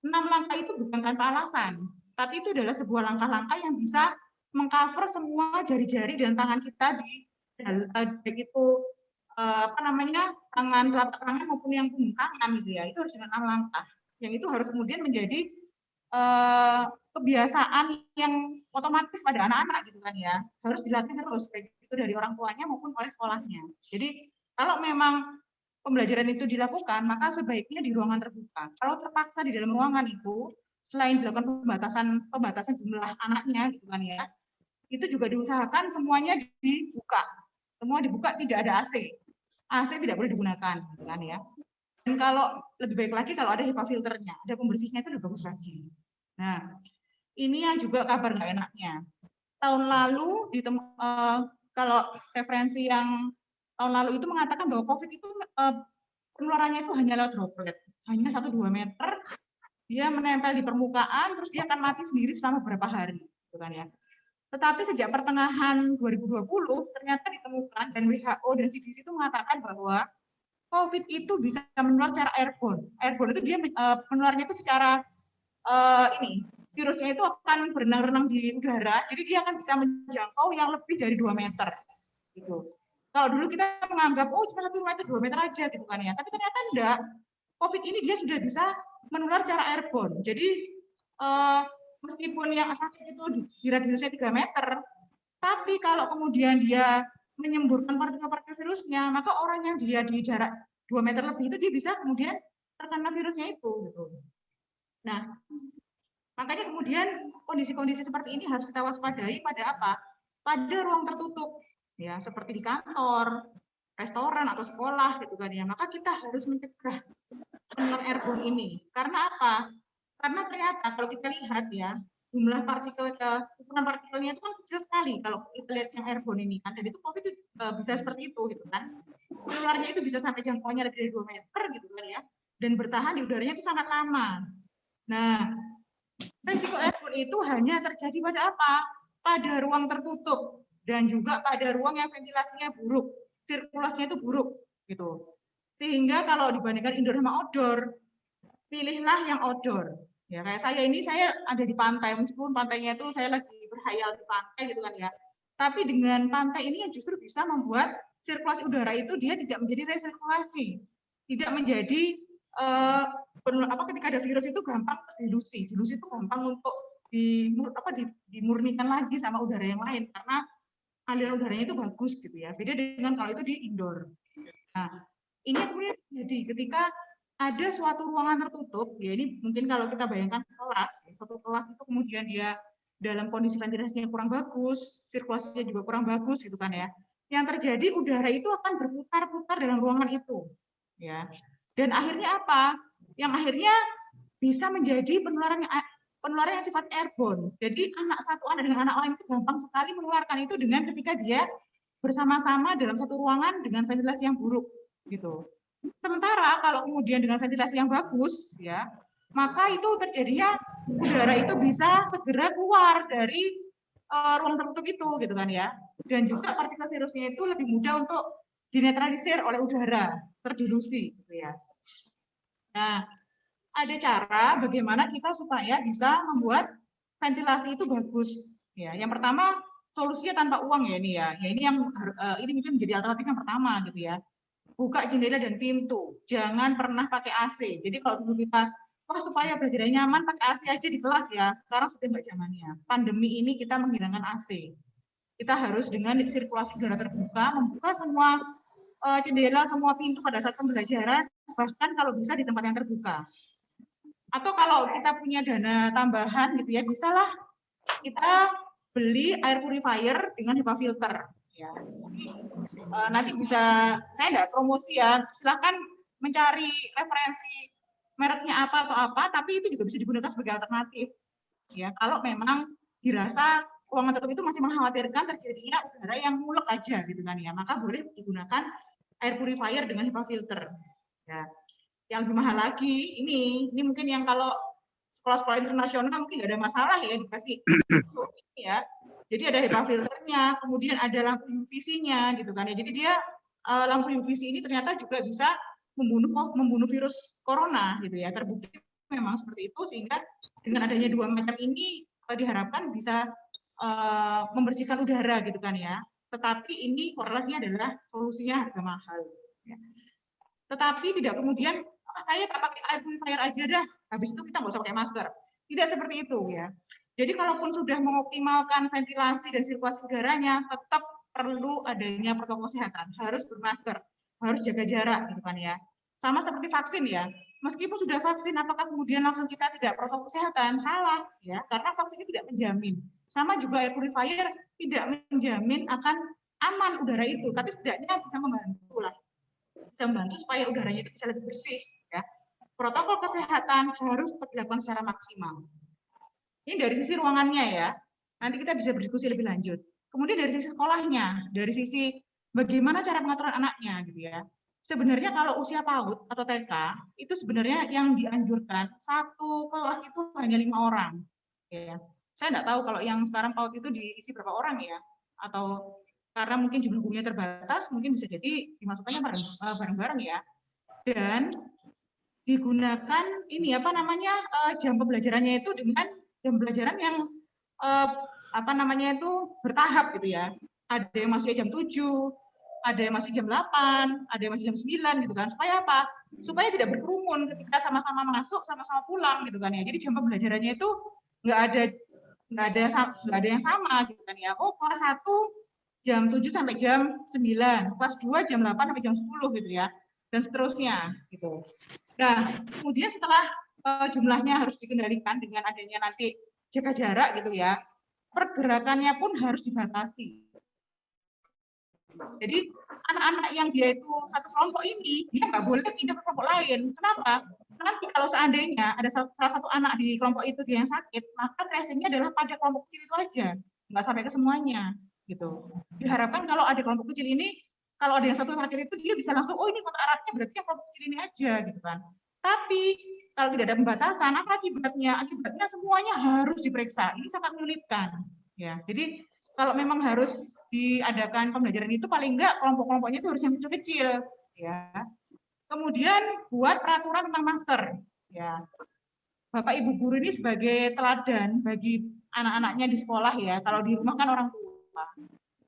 6 langkah itu bukan tanpa alasan, tapi itu adalah sebuah langkah-langkah yang bisa mengcover semua jari-jari dan tangan kita di baik itu tangan telapak tangan maupun yang punggung tangan gitu ya. Itu harus dengan 6 langkah. Yang itu harus kemudian menjadi kebiasaan yang otomatis pada anak-anak gitu kan ya. Harus dilatih terus baik itu dari orang tuanya maupun oleh sekolahnya. Jadi kalau memang pembelajaran itu dilakukan, maka sebaiknya di ruangan terbuka. Kalau terpaksa di dalam ruangan itu, selain dilakukan pembatasan jumlah anaknya, gitu kan ya, itu juga diusahakan semuanya dibuka. Semua dibuka, tidak ada AC. AC tidak boleh digunakan, gitu kan ya. Dan kalau lebih baik lagi kalau ada HEPA filternya, ada pembersihnya itu lebih bagus lagi. Nah, ini yang juga kabar nggak enaknya. Tahun lalu kalau referensi yang tahun lalu itu mengatakan bahwa COVID itu penularannya itu hanya lewat droplet, hanya 1-2 meter, dia menempel di permukaan, terus dia akan mati sendiri selama beberapa hari, gitu kan ya. Tetapi sejak pertengahan 2020 ternyata ditemukan dan WHO dan CDC itu mengatakan bahwa COVID itu bisa menular secara airborne. Airborne itu dia menularnya itu secara virusnya itu akan berenang-renang di udara, jadi dia akan bisa menjangkau yang lebih dari 2 meter. Gitu. Kalau dulu kita menganggap, oh cuma 1 meter, 2 meter aja gitu kan ya, tapi ternyata enggak. COVID ini dia sudah bisa menular secara airborne. Jadi meskipun yang sakit itu di radiusnya 3 meter, tapi kalau kemudian dia menyemburkan partikel-partikel virusnya, maka orang yang dia di jarak 2 meter lebih itu dia bisa kemudian terkena virusnya itu. Gitu. Nah, makanya kemudian kondisi-kondisi seperti ini harus kita waspadai pada apa? Pada ruang tertutup, ya seperti di kantor, restoran atau sekolah gitu kan ya. Maka kita harus mencegah penularan airborne ini. Karena apa? Karena ternyata kalau kita lihat ya, jumlah ukuran partikelnya itu kan kecil sekali kalau kita lihat yang airborne ini kan. Dan itu COVID itu bisa seperti itu gitu kan. Penularnya itu bisa sampai jangkauannya lebih dari 2 meter gitu kan ya. Dan bertahan di udaranya itu sangat lama. Nah, risiko airborne itu hanya terjadi pada apa? Pada ruang tertutup dan juga pada ruang yang ventilasinya buruk, sirkulasinya itu buruk gitu. Sehingga kalau dibandingkan indoor sama outdoor, pilihlah yang outdoor. Ya, kayak saya ini, saya ada di pantai, meskipun pantainya itu saya lagi berhayal di pantai gitu kan ya. Tapi dengan pantai ini yang justru bisa membuat sirkulasi udara itu dia tidak menjadi resirkulasi, tidak menjadi ketika ada virus itu gampang dilusi itu gampang untuk dimurnikan lagi sama udara yang lain karena aliran udaranya itu bagus gitu ya. Beda dengan kalau itu di indoor. Nah, ini yang kemudian terjadi ketika ada suatu ruangan tertutup, ya ini mungkin kalau kita bayangkan kelas, satu kelas itu kemudian dia dalam kondisi ventilasinya kurang bagus, sirkulasinya juga kurang bagus gitu kan ya. Yang terjadi udara itu akan berputar-putar dalam ruangan itu, ya. Dan akhirnya apa? Yang akhirnya bisa menjadi penularan yang sifat airborne. Jadi satu anak dengan anak lain itu gampang sekali menularkan itu dengan ketika dia bersama-sama dalam satu ruangan dengan ventilasi yang buruk gitu. Sementara kalau kemudian dengan ventilasi yang bagus ya, maka itu terjadinya udara itu bisa segera keluar dari ruang tertutup itu gitu kan ya. Dan juga partikel virusnya itu lebih mudah untuk dinetralisir oleh udara, terdilusi gitu ya. Nah, ada cara bagaimana kita supaya bisa membuat ventilasi itu bagus ya. Yang pertama solusinya tanpa uang ya ini ya. Ya ini yang ini mungkin menjadi alternatif yang pertama gitu ya. Buka jendela dan pintu. Jangan pernah pakai AC. Jadi kalau dulu kita supaya belajar nyaman pakai AC aja di kelas ya. Sekarang sudah nggak zamannya. Pandemi ini kita menghilangkan AC. Kita harus dengan sirkulasi udara terbuka, membuka semua jendela, semua pintu pada saat pembelajaran, bahkan kalau bisa di tempat yang terbuka. Atau kalau kita punya dana tambahan gitu ya, bisalah kita beli air purifier dengan HEPA filter. Ya. Nanti bisa, saya nggak promosi ya, silahkan mencari referensi mereknya apa atau apa, tapi itu juga bisa digunakan sebagai alternatif. Ya, kalau memang dirasa ruangan tertutup itu masih mengkhawatirkan terjadinya udara yang mulek aja gitu kan ya, maka boleh digunakan air purifier dengan HEPA filter. Ya. Yang lebih mahal lagi, ini mungkin yang kalau sekolah-sekolah internasional mungkin nggak ada masalah ya dikasih ya. Jadi ada HEPA filternya, kemudian ada lampu UVC-nya gitu kan ya. Jadi dia lampu UVC ini ternyata juga bisa membunuh virus corona gitu ya. Terbukti memang seperti itu sehingga dengan adanya dua macam ini diharapkan bisa membersihkan udara gitu kan ya. Tetapi ini korelasinya adalah solusinya harga mahal. Ya. Tetapi tidak kemudian saya tak pakai air purifier aja dah, habis itu kita nggak usah pakai masker. Tidak seperti itu ya. Jadi kalaupun sudah mengoptimalkan ventilasi dan sirkulasi udaranya, tetap perlu adanya protokol kesehatan, harus bermasker, harus jaga jarak gitu kan ya. Sama seperti vaksin ya. Meskipun sudah vaksin, apakah kemudian langsung kita tidak protokol kesehatan? Salah ya, karena vaksin ini tidak menjamin. Sama juga air purifier tidak menjamin akan aman udara itu, tapi setidaknya bisa membantu lah. Bisa membantu supaya udaranya itu bisa lebih bersih ya. Protokol kesehatan harus tetap dilakukan secara maksimal. Ini dari sisi ruangannya ya. Nanti kita bisa berdiskusi lebih lanjut. Kemudian dari sisi sekolahnya, dari sisi bagaimana cara pengaturan anaknya gitu ya. Sebenarnya kalau usia PAUD atau TK itu sebenarnya yang dianjurkan satu kelas itu hanya 5 orang. Ya. Saya nggak tahu kalau yang sekarang PAUD itu diisi berapa orang ya, atau karena mungkin jumlah gurunya terbatas, mungkin bisa jadi dimasukkannya bareng-bareng ya. Dan digunakan ini apa namanya jam pembelajarannya itu dengan jam pembelajaran yang apa namanya itu bertahap gitu ya. Ada yang masih jam 7, ada yang masih jam 8, ada yang masih jam 9 gitu kan. Supaya apa? Supaya tidak berkerumun ketika sama-sama masuk, sama-sama pulang gitu kan ya. Jadi jam pembelajarannya itu nggak ada yang sama gitu kan ya. Oh, kelas 1 jam 7 sampai jam 9, kelas 2 jam 8 sampai jam 10 gitu ya. Dan seterusnya gitu. Nah, kemudian setelah jumlahnya harus dikendalikan dengan adanya nanti jaga jarak gitu ya, pergerakannya pun harus dibatasi. Jadi anak-anak yang dia itu satu kelompok ini, dia nggak boleh pindah ke kelompok lain. Kenapa? Nanti kalau seandainya ada salah satu anak di kelompok itu dia yang sakit, maka tracingnya adalah pada kelompok kecil itu aja, nggak sampai ke semuanya. Gitu. Diharapkan kalau ada kelompok kecil ini, kalau ada yang satu sakit itu dia bisa langsung, oh ini kontak eratnya berarti yang kelompok kecil ini aja, gitu kan. Tapi kalau tidak ada pembatasan, apa akibatnya? Akibatnya semuanya harus diperiksa. Ini sangat menyulitkan. Ya, jadi kalau memang harus diadakan pembelajaran itu paling enggak kelompok-kelompoknya itu harus yang kecil-kecil. Ya. Kemudian buat peraturan tentang masker. Ya. Bapak Ibu guru ini sebagai teladan bagi anak-anaknya di sekolah ya. Kalau di rumah kan orang tua.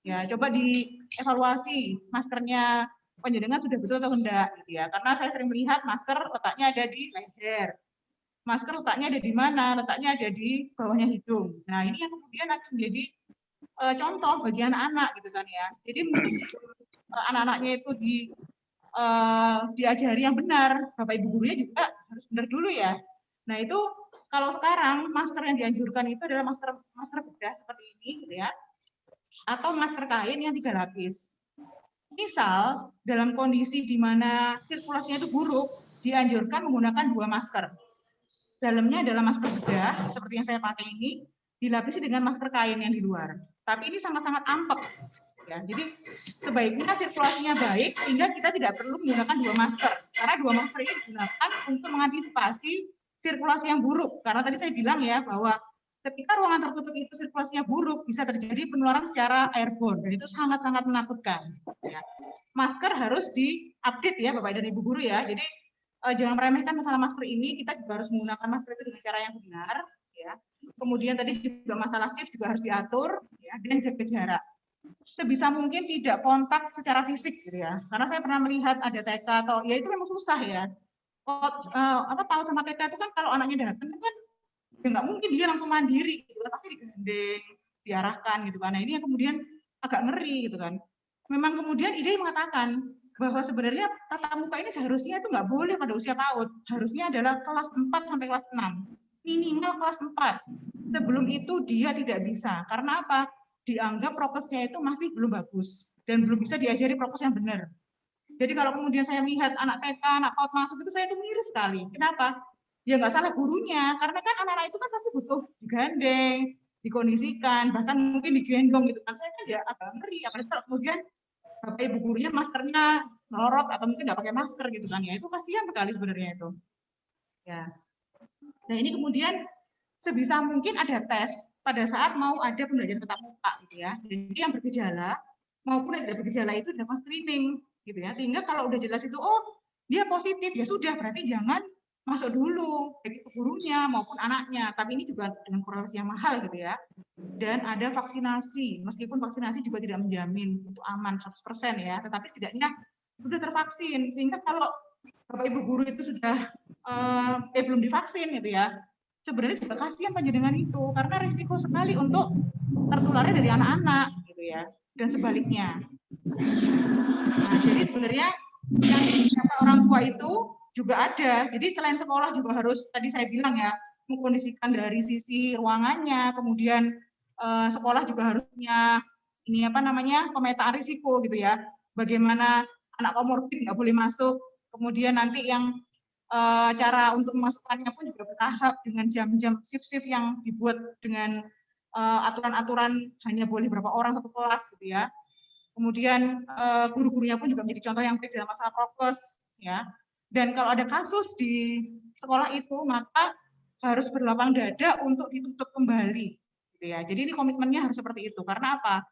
Ya, coba dievaluasi maskernya panjenengan sudah betul atau enggak gitu ya. Karena saya sering melihat masker letaknya ada di leher. Masker letaknya ada di mana? Letaknya ada di bawahnya hidung. Nah, ini yang kemudian akan menjadi contoh bagi anak-anak gitu kan ya. Jadi mungkin anak-anaknya itu diajari yang benar, Bapak Ibu gurunya juga harus benar dulu ya. Nah, itu kalau sekarang masker yang dianjurkan itu adalah masker bedah seperti ini gitu ya. Atau masker kain yang 3 lapis. Misal dalam kondisi di mana sirkulasinya itu buruk, dianjurkan menggunakan 2 masker. Dalamnya adalah masker bedah seperti yang saya pakai ini, dilapisi dengan masker kain yang di luar. Tapi ini sangat-sangat ampek. Ya, jadi sebaiknya sirkulasinya baik sehingga kita tidak perlu menggunakan 2 masker. Karena 2 masker ini digunakan untuk mengantisipasi sirkulasi yang buruk. Karena tadi saya bilang ya bahwa ketika ruangan tertutup itu sirkulasinya buruk, bisa terjadi penularan secara airborne dan itu sangat-sangat menakutkan. Ya. Masker harus diupdate ya Bapak dan Ibu guru ya. Jadi jangan meremehkan masalah masker ini, kita juga harus menggunakan masker itu dengan cara yang benar. Ya. Kemudian tadi juga masalah shift juga harus diatur ya, dan jaga jarak. Sebisa mungkin tidak kontak secara fisik gitu ya. Karena saya pernah melihat ada TK atau ya itu memang susah ya. Tahu sama TK itu kan kalau anaknya datang kan ya nggak mungkin dia langsung mandiri gitu kan, pasti digandeng, diarahkan gitu kan. Nah, ini yang kemudian agak ngeri gitu kan. Memang kemudian ide mengatakan bahwa sebenarnya tatap muka ini seharusnya itu nggak boleh pada usia PAUD. Harusnya adalah kelas 4 sampai kelas 6. Minimal kelas 4. Sebelum itu dia tidak bisa. Karena apa? Dianggap prokesnya itu masih belum bagus dan belum bisa diajari prokes yang benar. Jadi kalau kemudian saya melihat anak TK, anak PAUD masuk itu saya itu miris sekali. Kenapa? Ya nggak salah gurunya, karena kan anak-anak itu kan pasti butuh digandeng, dikondisikan, bahkan mungkin digendong gitu kan. Saya kan ya agak ngeri, apalagi kalau kemudian Bapak Ibu gurunya maskernya melorot atau mungkin nggak pakai masker gitu kan ya. Itu kasihan sekali sebenarnya itu. Ya. Nah, ini kemudian sebisa mungkin ada tes pada saat mau ada pembelajaran tatap muka gitu ya. Jadi yang bergejala maupun yang tidak bergejala itu dilakukan screening gitu ya. Sehingga kalau udah jelas itu oh dia positif ya sudah berarti jangan masuk dulu baik itu gurunya maupun anaknya. Tapi ini juga dengan korelasi yang mahal gitu ya. Dan ada vaksinasi, meskipun vaksinasi juga tidak menjamin itu aman 100% ya, tetapi setidaknya sudah tervaksin. Sehingga kalau Bapak Ibu guru itu sudah belum divaksin gitu ya, sebenarnya juga kasihan panjenengan itu karena risiko sekali untuk tertularnya dari anak-anak gitu ya, dan sebaliknya. Nah, jadi sebenarnya yang dikata orang tua itu juga ada. Jadi selain sekolah juga harus tadi saya bilang ya, mengkondisikan dari sisi ruangannya, kemudian sekolah juga harusnya ini apa namanya pemetaan risiko gitu ya. Bagaimana anak komorbid nggak boleh masuk, kemudian nanti yang cara untuk memasukkannya pun juga bertahap dengan jam-jam shift-shift yang dibuat dengan aturan-aturan hanya boleh berapa orang satu kelas gitu ya. Kemudian guru-gurunya pun juga menjadi contoh yang baik dalam masalah prokes ya. Dan kalau ada kasus di sekolah itu maka harus berlapang dada untuk ditutup kembali gitu ya. Jadi ini komitmennya harus seperti itu. Karena apa?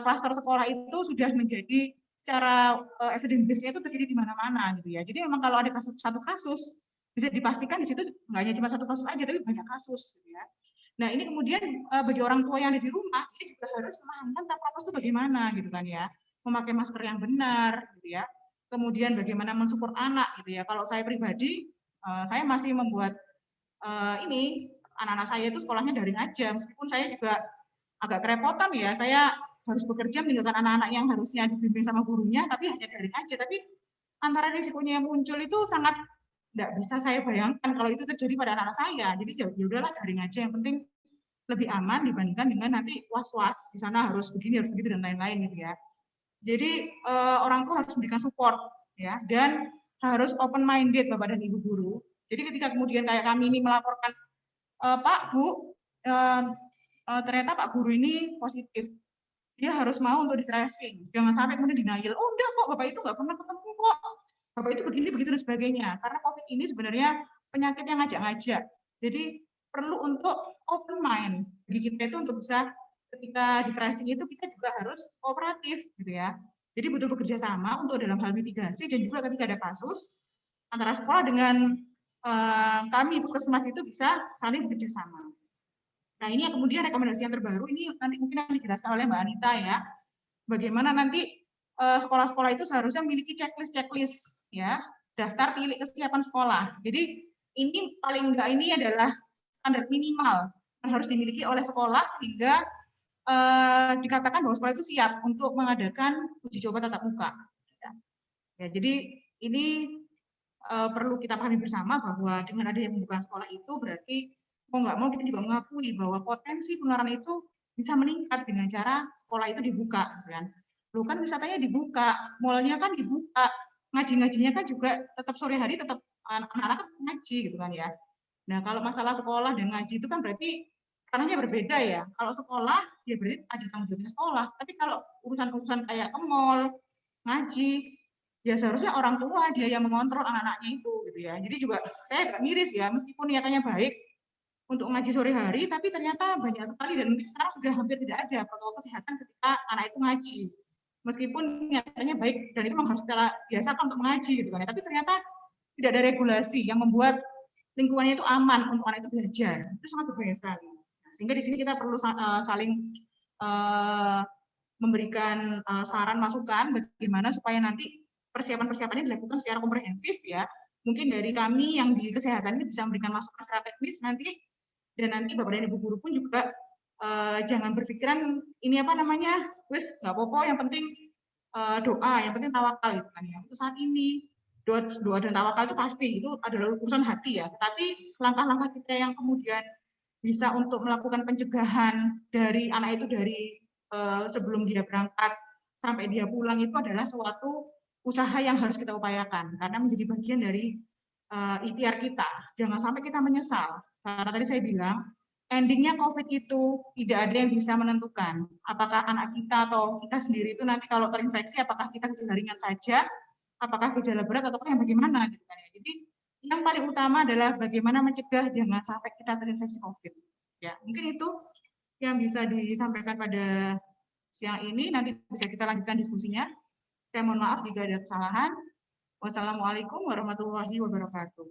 Klaster sekolah itu sudah menjadi secara evidence base-nya itu terjadi di mana-mana gitu ya. Jadi memang kalau ada satu kasus bisa dipastikan di situ nggak hanya cuma satu kasus aja tapi banyak kasus gitu ya. Nah, ini kemudian bagi orang tua yang ada di rumah ini juga harus memahamkan tentang prokes itu bagaimana gitu kan ya. Memakai masker yang benar gitu ya. Kemudian bagaimana mensupport anak gitu ya. Kalau saya pribadi saya masih membuat ini anak-anak saya itu sekolahnya daring aja meskipun saya juga agak kerepotan ya. Saya harus bekerja meninggalkan anak-anak yang harusnya dibimbing sama gurunya tapi hanya daring aja. Tapi antara risikonya yang muncul itu sangat nggak bisa saya bayangkan kalau itu terjadi pada anak-anak saya. Jadi ya udahlah daring aja, yang penting lebih aman dibandingkan dengan nanti was-was di sana harus begini harus begitu dan lain-lain gitu ya. Jadi orang tua harus memberikan support ya dan harus open minded Bapak dan Ibu guru. Jadi ketika kemudian kayak kami ini melaporkan Pak Bu ternyata Pak guru ini positif, dia harus mau untuk di tracing. Jangan sampai kemudian denial. Oh enggak kok Bapak itu nggak pernah ketemu kok. Bapak itu begini begitu dan sebagainya. Karena COVID ini sebenarnya penyakit yang ngajak-ngajak. Jadi perlu untuk open mind bagi kita itu untuk bisa ketika di tracing itu kita juga harus kooperatif gitu ya. Jadi betul bekerja sama untuk dalam hal mitigasi dan juga ketika ada kasus antara sekolah dengan kami puskesmas itu bisa saling bekerja sama. Nah, ini yang kemudian rekomendasi yang terbaru ini nanti mungkin akan dijelaskan oleh Mbak Anita ya. Bagaimana nanti sekolah-sekolah itu seharusnya memiliki checklist ya, daftar tilik kesiapan sekolah. Jadi ini paling enggak ini adalah standar minimal yang harus dimiliki oleh sekolah sehingga dikatakan bahwa sekolah itu siap untuk mengadakan uji coba tatap muka. Ya, jadi ini perlu kita pahami bersama bahwa dengan adanya pembukaan sekolah itu berarti mau nggak mau kita juga mengakui bahwa potensi penularan itu bisa meningkat dengan cara sekolah itu dibuka, kan? Lu kan wisatanya dibuka, mallnya kan dibuka, ngaji-ngajinya kan juga tetap sore hari tetap anak-anak ngaji gitu kan ya. Nah kalau masalah sekolah dan ngaji itu kan berarti ranahnya berbeda ya. Kalau sekolah ya berarti ada tanggung jawabnya sekolah, tapi kalau urusan-urusan kayak ke mall, ngaji, ya seharusnya orang tua dia yang mengontrol anak-anaknya itu gitu ya. Jadi juga saya agak miris ya, meskipun niatannya baik untuk ngaji sore hari, tapi ternyata banyak sekali dan mungkin sekarang sudah hampir tidak ada protokol kesehatan ketika anak itu ngaji. Meskipun niatannya baik dan itu memang harus kita biasakan untuk mengaji gitu kan ya, tapi ternyata tidak ada regulasi yang membuat lingkungannya itu aman untuk anak itu belajar. Itu sangat berbahaya sekali. Sehingga di sini kita perlu saling memberikan saran masukan bagaimana supaya nanti persiapan-persiapan ini dilakukan secara komprehensif ya. Mungkin dari kami yang di kesehatan ini bisa memberikan masukan secara teknis nanti, dan nanti Bapak dan Ibu guru pun juga jangan berpikiran ini apa namanya, wis nggak apa-apa, yang penting doa, yang penting tawakal gitu kan ya. Untuk saat ini doa dan tawakal itu pasti itu adalah urusan hati ya. Tetapi langkah-langkah kita yang kemudian bisa untuk melakukan pencegahan dari anak itu dari sebelum dia berangkat sampai dia pulang itu adalah suatu usaha yang harus kita upayakan karena menjadi bagian dari ikhtiar kita. Jangan sampai kita menyesal. Karena tadi saya bilang, endingnya COVID itu tidak ada yang bisa menentukan. Apakah anak kita atau kita sendiri itu nanti kalau terinfeksi, apakah kita gejala ringan saja, apakah gejala berat, atau yang bagaimana. Gitu kan ya. Jadi yang paling utama adalah bagaimana mencegah jangan sampai kita terinfeksi COVID. Ya, mungkin itu yang bisa disampaikan pada siang ini. Nanti bisa kita lanjutkan diskusinya. Saya mohon maaf jika ada kesalahan. Wassalamualaikum warahmatullahi wabarakatuh.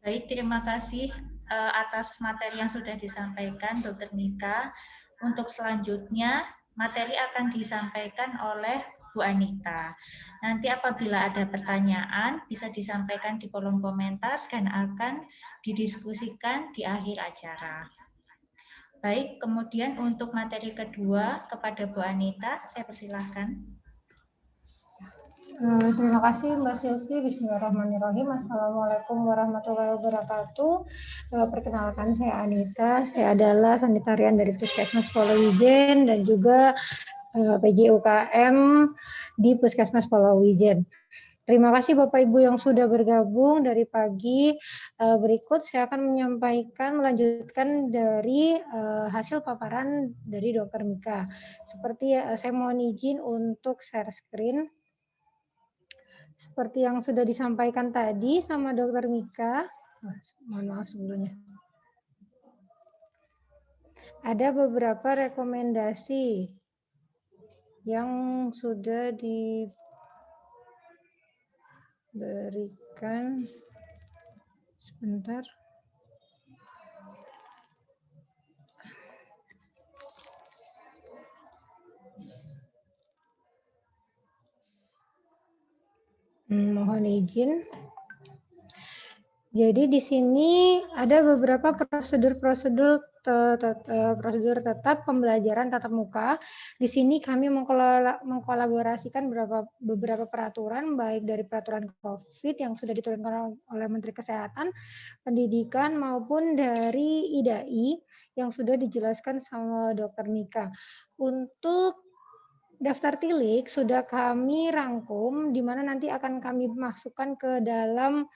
Baik, terima kasih atas materi yang sudah disampaikan, Dr. Mika. Untuk selanjutnya, materi akan disampaikan oleh Bu Anita. Nanti apabila ada pertanyaan, bisa disampaikan di kolom komentar dan akan didiskusikan di akhir acara. Baik, kemudian untuk materi kedua kepada Bu Anita, saya persilahkan. Terima kasih Mbak Silvi. Bismillahirrahmanirrahim. Assalamualaikum warahmatullahi wabarakatuh. Perkenalkan, saya Anita. Saya adalah sanitarian dari Puskesmas Polowijen dan juga PJUKM di Puskesmas Polowijen. Terima kasih Bapak Ibu yang sudah bergabung dari pagi. Berikut saya akan melanjutkan dari hasil paparan dari Dr. Mika. Seperti saya mohon izin untuk share screen. Seperti yang sudah disampaikan tadi sama Dr. Mika. Mohon maaf sebelumnya. Ada beberapa rekomendasi yang sudah diberikan. Sebentar. Mohon izin. Jadi di sini ada beberapa prosedur tetap pembelajaran tatap muka. Di sini kami mengkolaborasikan beberapa peraturan, baik dari peraturan COVID yang sudah diturunkan oleh Menteri Kesehatan, Pendidikan, maupun dari IDAI yang sudah dijelaskan sama Dr. Mika. Untuk daftar tilik sudah kami rangkum, di mana nanti akan kami masukkan ke dalam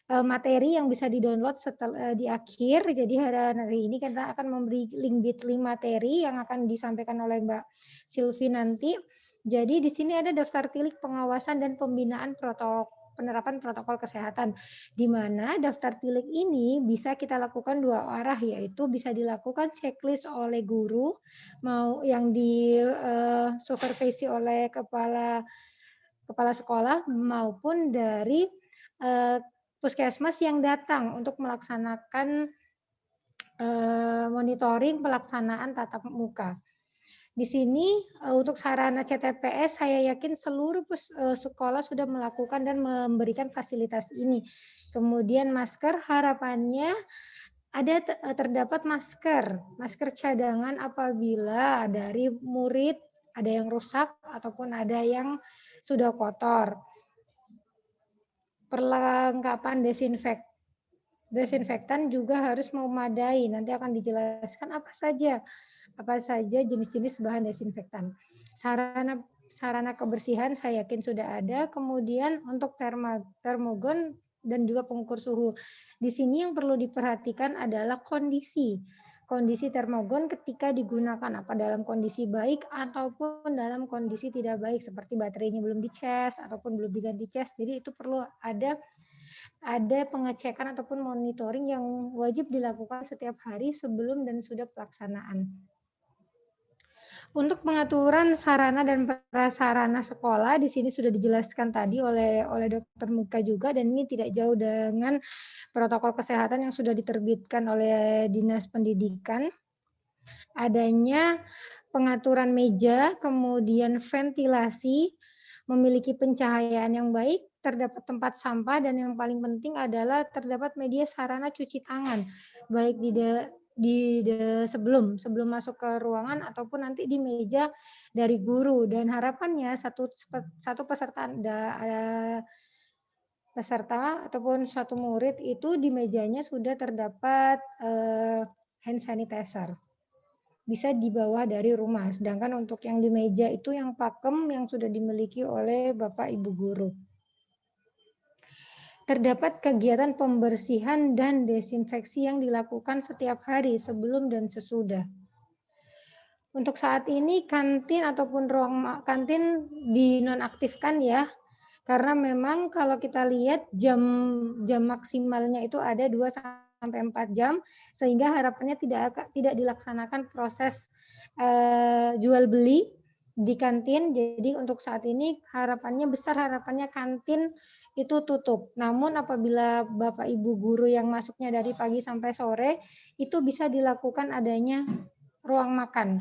materi yang bisa di-download setelah di akhir. Jadi hari ini kita akan memberi link bit.ly materi yang akan disampaikan oleh Mbak Silvi nanti. Jadi di sini ada daftar tilik pengawasan dan pembinaan penerapan protokol kesehatan, di mana daftar tilik ini bisa kita lakukan dua arah, yaitu bisa dilakukan checklist oleh guru, mau yang di supervisi oleh kepala kepala sekolah maupun dari puskesmas yang datang untuk melaksanakan monitoring pelaksanaan tatap muka. Di sini untuk sarana CTPS saya yakin seluruh sekolah sudah melakukan dan memberikan fasilitas ini. Kemudian masker harapannya ada terdapat masker cadangan apabila dari murid ada yang rusak ataupun ada yang sudah kotor. Perlengkapan desinfektan juga harus memadai. Nanti akan dijelaskan apa saja jenis-jenis bahan desinfektan. Sarana kebersihan saya yakin sudah ada. Kemudian untuk termogon dan juga pengukur suhu. Di sini yang perlu diperhatikan adalah kondisi termogon ketika digunakan, apa dalam kondisi baik ataupun dalam kondisi tidak baik, seperti baterainya belum dicas ataupun belum diganti cas. Jadi itu perlu ada pengecekan ataupun monitoring yang wajib dilakukan setiap hari sebelum dan sudah pelaksanaan. Untuk pengaturan sarana dan prasarana sekolah di sini sudah dijelaskan tadi oleh Dr. Muka juga, dan ini tidak jauh dengan protokol kesehatan yang sudah diterbitkan oleh Dinas Pendidikan. Adanya pengaturan meja, kemudian ventilasi, memiliki pencahayaan yang baik, terdapat tempat sampah, dan yang paling penting adalah terdapat media sarana cuci tangan, baik sebelum masuk ke ruangan ataupun nanti di meja dari guru. Dan harapannya satu peserta ataupun satu murid itu di mejanya sudah terdapat hand sanitizer. Bisa dibawa dari rumah. Sedangkan untuk yang di meja itu yang pakem yang sudah dimiliki oleh Bapak Ibu guru. Terdapat kegiatan pembersihan dan desinfeksi yang dilakukan setiap hari sebelum dan sesudah. Untuk saat ini kantin ataupun ruang kantin dinonaktifkan ya, karena memang kalau kita lihat jam maksimalnya itu ada 2 sampai 4 jam, sehingga harapannya tidak dilaksanakan proses jual beli di kantin. Jadi untuk saat ini harapannya kantin itu tutup. Namun apabila Bapak Ibu guru yang masuknya dari pagi sampai sore, itu bisa dilakukan adanya ruang makan.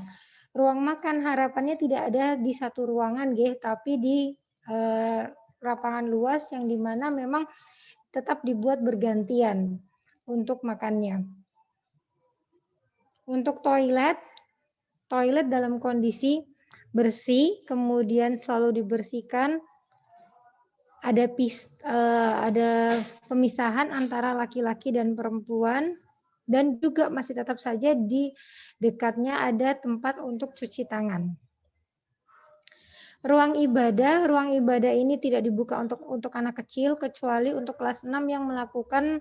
Ruang makan harapannya tidak ada di satu ruangan, tapi di lapangan luas yang dimana memang tetap dibuat bergantian untuk makannya. Untuk toilet dalam kondisi bersih, kemudian selalu dibersihkan. Ada pemisahan antara laki-laki dan perempuan, dan juga masih tetap saja di dekatnya ada tempat untuk cuci tangan. Ruang ibadah ini tidak dibuka untuk anak kecil kecuali untuk kelas 6 yang melakukan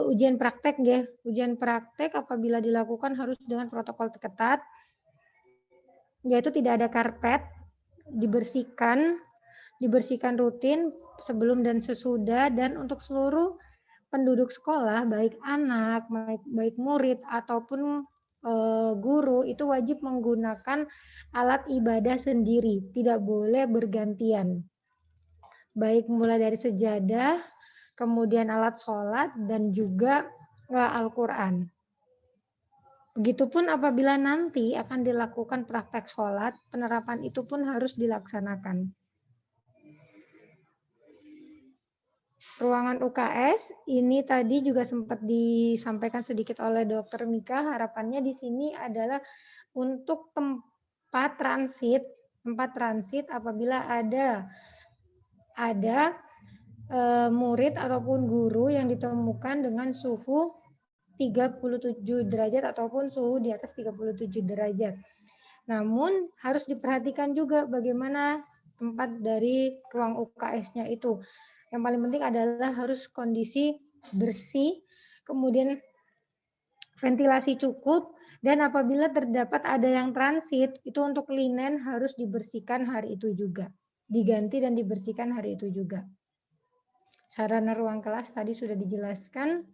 ujian praktek ya. Ujian praktek apabila dilakukan harus dengan protokol ketat, yaitu tidak ada karpet, dibersihkan rutin sebelum dan sesudah. Dan untuk seluruh penduduk sekolah, baik anak, baik murid ataupun guru, itu wajib menggunakan alat ibadah sendiri, tidak boleh bergantian. Baik mulai dari sejadah, kemudian alat sholat, dan juga Al-Quran. Begitupun apabila nanti akan dilakukan praktek sholat, penerapan itu pun harus dilaksanakan. Ruangan UKS ini tadi juga sempat disampaikan sedikit oleh Dr. Mika. Harapannya di sini adalah untuk tempat transit apabila ada murid ataupun guru yang ditemukan dengan suhu 37 derajat ataupun suhu di atas 37 derajat. Namun harus diperhatikan juga bagaimana tempat dari ruang UKS-nya itu. Yang paling penting adalah harus kondisi bersih, kemudian ventilasi cukup, dan apabila terdapat ada yang transit, itu untuk linen harus dibersihkan hari itu juga. Diganti dan dibersihkan hari itu juga. Sarana ruang kelas tadi sudah dijelaskan.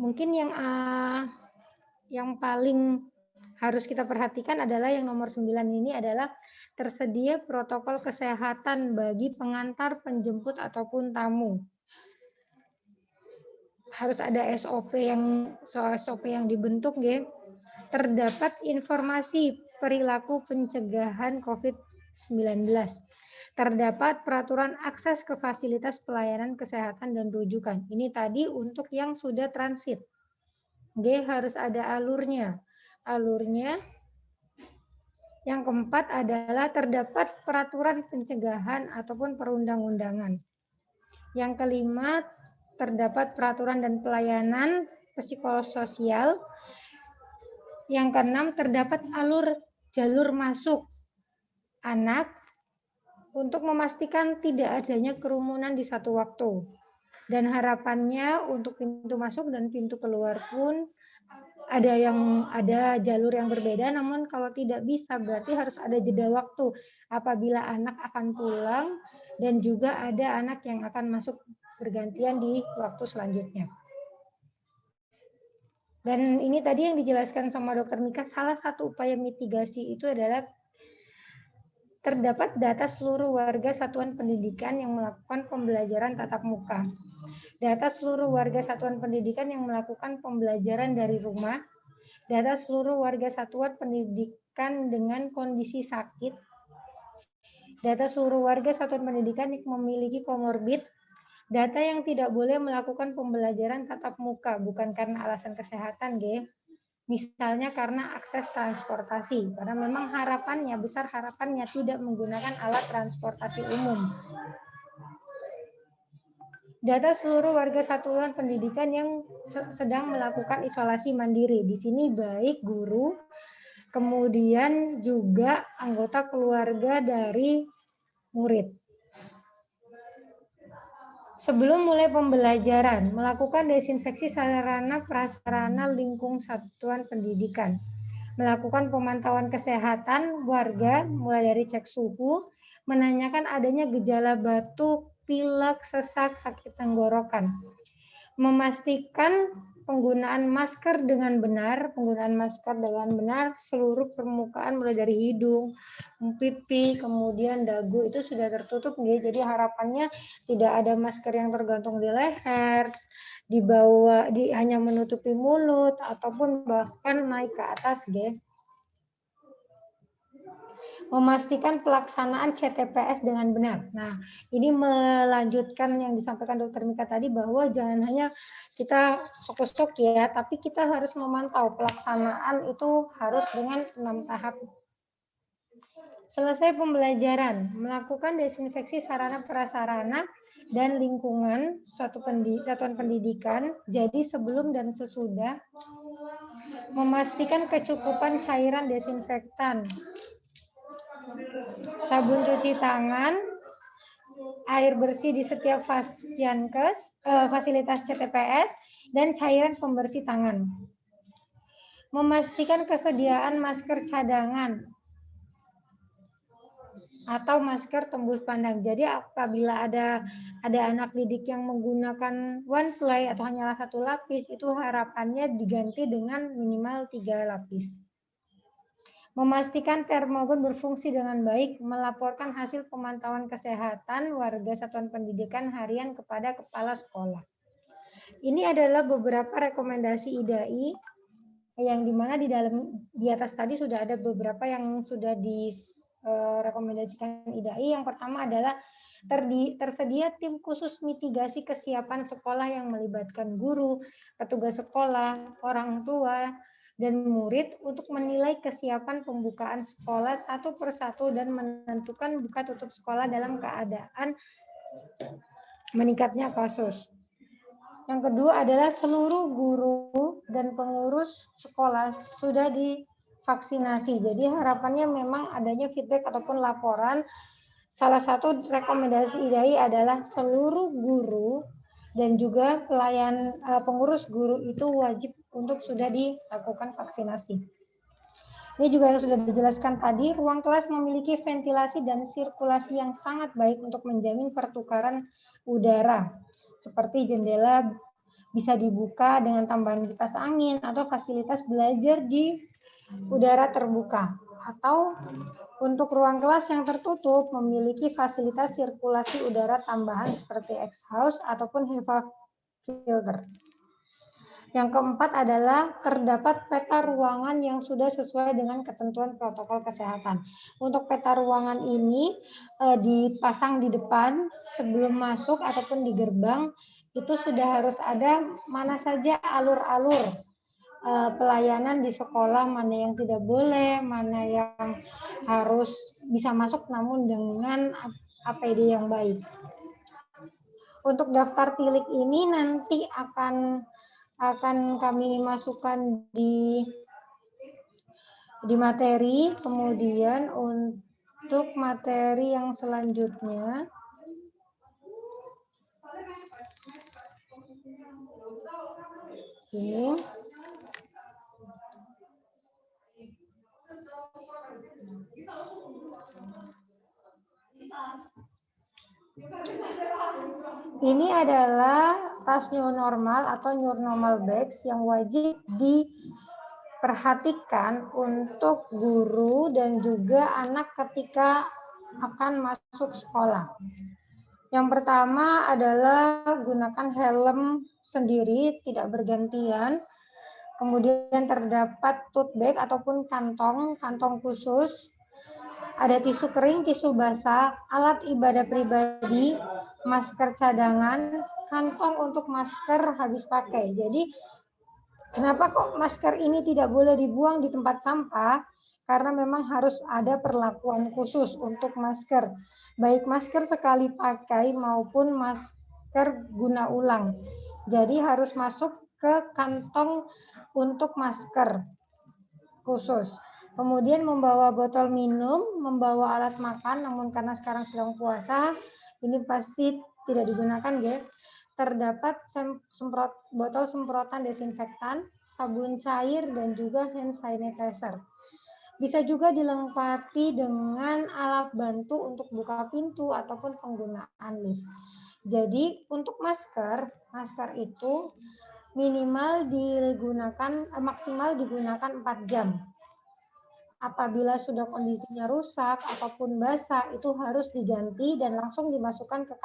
Mungkin yang paling harus kita perhatikan adalah yang nomor 9 ini adalah tersedia protokol kesehatan bagi pengantar, penjemput, ataupun tamu. Harus ada SOP yang dibentuk, nggih. Terdapat informasi perilaku pencegahan COVID-19. Terdapat peraturan akses ke fasilitas pelayanan kesehatan dan rujukan. Ini tadi untuk yang sudah transit. G harus ada alurnya. Alurnya yang keempat adalah terdapat peraturan pencegahan ataupun perundang-undangan. Yang kelima, terdapat peraturan dan pelayanan psikososial. Yang keenam, terdapat jalur masuk anak untuk memastikan tidak adanya kerumunan di satu waktu. Dan harapannya untuk pintu masuk dan pintu keluar pun ada jalur yang berbeda, namun kalau tidak bisa berarti harus ada jeda waktu apabila anak akan pulang dan juga ada anak yang akan masuk bergantian di waktu selanjutnya. Dan ini tadi yang dijelaskan sama Dr. Mika, salah satu upaya mitigasi itu adalah terdapat data seluruh warga satuan pendidikan yang melakukan pembelajaran tatap muka. Data seluruh warga satuan pendidikan yang melakukan pembelajaran dari rumah. Data seluruh warga satuan pendidikan dengan kondisi sakit. Data seluruh warga satuan pendidikan yang memiliki komorbid. Data yang tidak boleh melakukan pembelajaran tatap muka, bukan karena alasan kesehatan, G. Misalnya karena akses transportasi, karena memang besar harapannya tidak menggunakan alat transportasi umum. Data seluruh warga satuan pendidikan yang sedang melakukan isolasi mandiri. Di sini baik guru, kemudian juga anggota keluarga dari murid. Sebelum mulai pembelajaran, melakukan desinfeksi sarana prasarana lingkung satuan pendidikan. Melakukan pemantauan kesehatan warga, mulai dari cek suhu, menanyakan adanya gejala batuk, pilek, sesak, sakit tenggorokan. Memastikan penggunaan masker dengan benar, seluruh permukaan mulai dari hidung, pipi, kemudian dagu itu sudah tertutup, jadi harapannya tidak ada masker yang tergantung di leher, di bawah, hanya menutupi mulut ataupun bahkan naik ke atas, Memastikan pelaksanaan CTPS dengan benar. Nah, ini melanjutkan yang disampaikan Dr. Mika tadi bahwa jangan hanya kita fokus ya, tapi kita harus memantau pelaksanaan itu harus dengan 6 tahap. Selesai pembelajaran, melakukan desinfeksi sarana prasarana dan lingkungan satuan pendidikan. Jadi sebelum dan sesudah memastikan kecukupan cairan desinfektan, sabun cuci tangan, air bersih di setiap fasilitas CTPS, dan cairan pembersih tangan. Memastikan kesediaan masker cadangan atau masker tembus pandang. Jadi apabila ada anak didik yang menggunakan one ply atau hanyalah 1 lapis, itu harapannya diganti dengan minimal 3 lapis. Memastikan termogun berfungsi dengan baik, melaporkan hasil pemantauan kesehatan warga satuan pendidikan harian kepada kepala sekolah. Ini adalah beberapa rekomendasi IDAI yang dimana di atas tadi sudah ada beberapa yang sudah direkomendasikan IDAI. Yang pertama adalah tersedia tim khusus mitigasi kesiapan sekolah yang melibatkan guru, petugas sekolah, orang tua, dan murid untuk menilai kesiapan pembukaan sekolah satu persatu dan menentukan buka tutup sekolah dalam keadaan meningkatnya kasus. Yang kedua adalah seluruh guru dan pengurus sekolah sudah divaksinasi. Jadi harapannya memang adanya feedback ataupun laporan. Salah satu rekomendasi IDAI adalah seluruh guru dan juga pengurus guru itu wajib untuk sudah dilakukan vaksinasi. Ini juga yang sudah dijelaskan tadi, ruang kelas memiliki ventilasi dan sirkulasi yang sangat baik untuk menjamin pertukaran udara. Seperti jendela bisa dibuka dengan tambahan kipas angin atau fasilitas belajar di udara terbuka, atau untuk ruang kelas yang tertutup memiliki fasilitas sirkulasi udara tambahan seperti exhaust ataupun HEPA filter. Yang keempat adalah terdapat peta ruangan yang sudah sesuai dengan ketentuan protokol kesehatan. Untuk peta ruangan ini dipasang di depan sebelum masuk ataupun di gerbang, itu sudah harus ada mana saja alur-alur pelayanan di sekolah, mana yang tidak boleh, mana yang harus bisa masuk namun dengan APD yang baik. Untuk daftar tilik ini nanti akan kami masukkan di materi. Kemudian untuk materi yang selanjutnya, ini adalah tas new normal atau new normal bags yang wajib diperhatikan untuk guru dan juga anak ketika akan masuk sekolah. Yang pertama adalah gunakan helm sendiri, tidak bergantian. Kemudian terdapat tote bag ataupun kantong khusus. Ada tisu kering, tisu basah, alat ibadah pribadi, masker cadangan, kantong untuk masker habis pakai. Jadi kenapa kok masker ini tidak boleh dibuang di tempat sampah? Karena memang harus ada perlakuan khusus untuk masker. Baik masker sekali pakai maupun masker guna ulang. Jadi harus masuk ke kantong untuk masker khusus. Kemudian membawa botol minum, membawa alat makan, namun karena sekarang sedang puasa, ini pasti tidak digunakan, ya. Terdapat botol semprotan desinfektan, sabun cair, dan juga hand sanitizer. Bisa juga dilengkapi dengan alat bantu untuk buka pintu ataupun penggunaan lift. Jadi untuk masker itu maksimal digunakan 4 jam. Apabila sudah kondisinya rusak ataupun basah, itu harus diganti dan langsung dimasukkan ke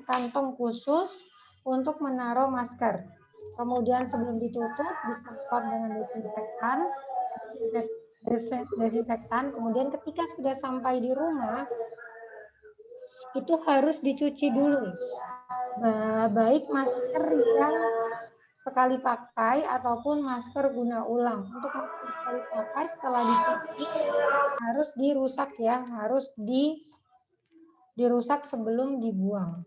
kantong khusus untuk menaruh masker. Kemudian sebelum ditutup disemprot dengan desinfektan. Kemudian ketika sudah sampai di rumah, itu harus dicuci dulu. Baik masker yang sekali pakai ataupun masker guna ulang. Untuk masker sekali pakai setelah dicuci harus dirusak, ya, harus dirusak sebelum dibuang.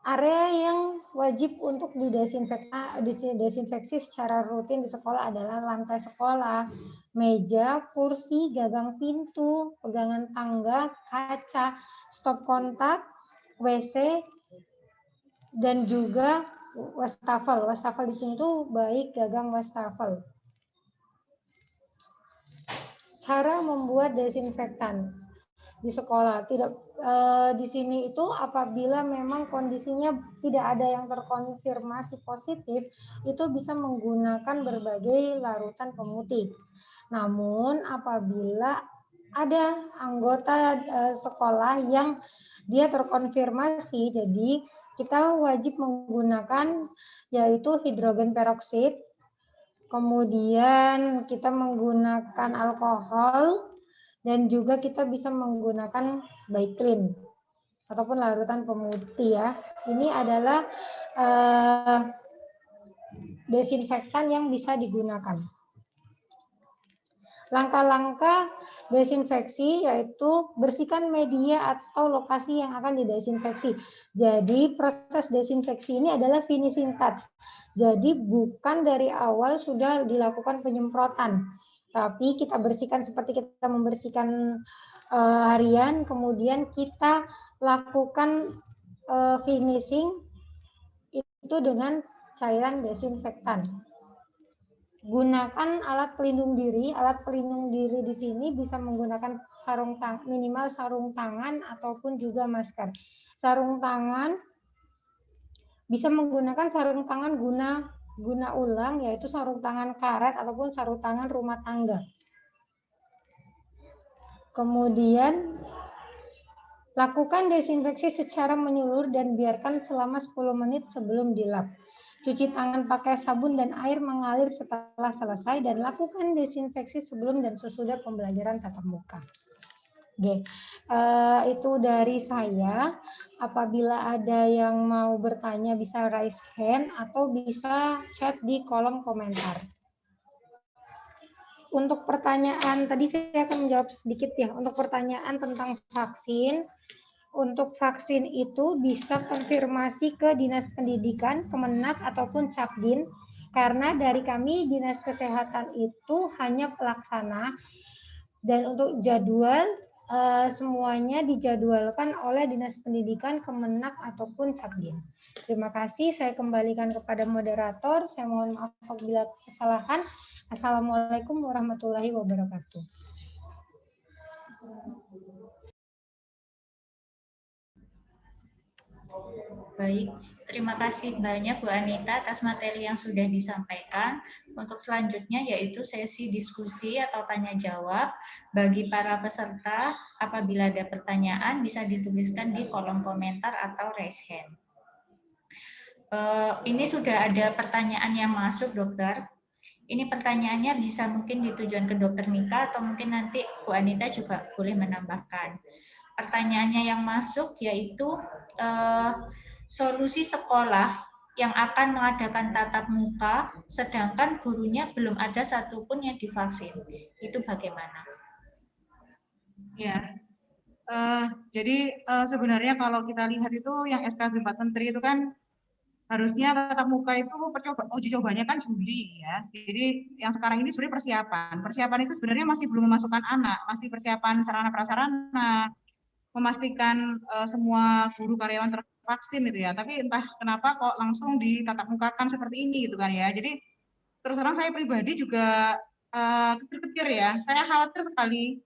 Area yang wajib untuk didesinfeksi secara rutin di sekolah adalah lantai sekolah, meja, kursi, gagang pintu, pegangan tangga, kaca, stop kontak, WC, dan juga wastafel. Wastafel di sini tuh baik gagang wastafel. Cara membuat desinfektan di sekolah di sini itu apabila memang kondisinya tidak ada yang terkonfirmasi positif, itu bisa menggunakan berbagai larutan pemutih. Namun apabila ada anggota sekolah yang dia terkonfirmasi, jadi kita wajib menggunakan yaitu hidrogen peroksida, kemudian kita menggunakan alkohol, dan juga kita bisa menggunakan Baiklin ataupun larutan pemutih, ya. Ini adalah desinfektan yang bisa digunakan. Langkah-langkah desinfeksi yaitu bersihkan media atau lokasi yang akan didesinfeksi. Jadi proses desinfeksi ini adalah finishing touch. Jadi bukan dari awal sudah dilakukan penyemprotan, tapi kita bersihkan seperti kita membersihkan harian, kemudian kita lakukan finishing itu dengan cairan desinfektan. Gunakan alat pelindung diri. Alat pelindung diri di sini bisa menggunakan minimal sarung tangan ataupun juga masker. Sarung tangan bisa menggunakan sarung tangan guna guna ulang, yaitu sarung tangan karet ataupun sarung tangan rumah tangga. Kemudian lakukan desinfeksi secara menyeluruh dan biarkan selama 10 menit sebelum dilap. Cuci tangan pakai sabun dan air mengalir setelah selesai dan lakukan desinfeksi sebelum dan sesudah pembelajaran tatap muka. Oke, itu dari saya. Apabila ada yang mau bertanya bisa raise hand atau bisa chat di kolom komentar. Untuk pertanyaan, tadi saya akan menjawab sedikit ya, untuk pertanyaan tentang vaksin. Untuk vaksin itu bisa konfirmasi ke Dinas Pendidikan, Kemenak, ataupun Capdin, karena dari kami Dinas Kesehatan itu hanya pelaksana, dan untuk jadwal semuanya dijadwalkan oleh Dinas Pendidikan, Kemenak, ataupun Capdin. Terima kasih, saya kembalikan kepada moderator. Saya mohon maaf apabila kesalahan. Assalamualaikum warahmatullahi wabarakatuh. Baik, terima kasih banyak Bu Anita atas materi yang sudah disampaikan. Untuk selanjutnya yaitu sesi diskusi atau tanya jawab bagi para peserta. Apabila ada pertanyaan bisa dituliskan di kolom komentar atau raise hand. Ini sudah ada pertanyaan yang masuk, Dokter. Ini pertanyaannya bisa mungkin ditujuan ke Dokter Mika atau mungkin nanti Bu Anita juga boleh menambahkan. Pertanyaannya yang masuk yaitu solusi sekolah yang akan mengadakan tatap muka sedangkan gurunya belum ada satupun yang divaksin. Itu bagaimana? Ya, jadi sebenarnya kalau kita lihat itu yang SKB 4 Menteri itu kan harusnya tatap muka itu uji cobanya kan Juli ya. Jadi yang sekarang ini sebenarnya persiapan. Persiapan itu sebenarnya masih belum memasukkan anak, masih persiapan sarana prasarana, memastikan semua guru karyawan tervaksin gitu ya. Tapi entah kenapa kok langsung ditatap mukakan seperti ini gitu kan ya. Jadi terus terang saya pribadi juga kecil-kecil ya. Saya khawatir sekali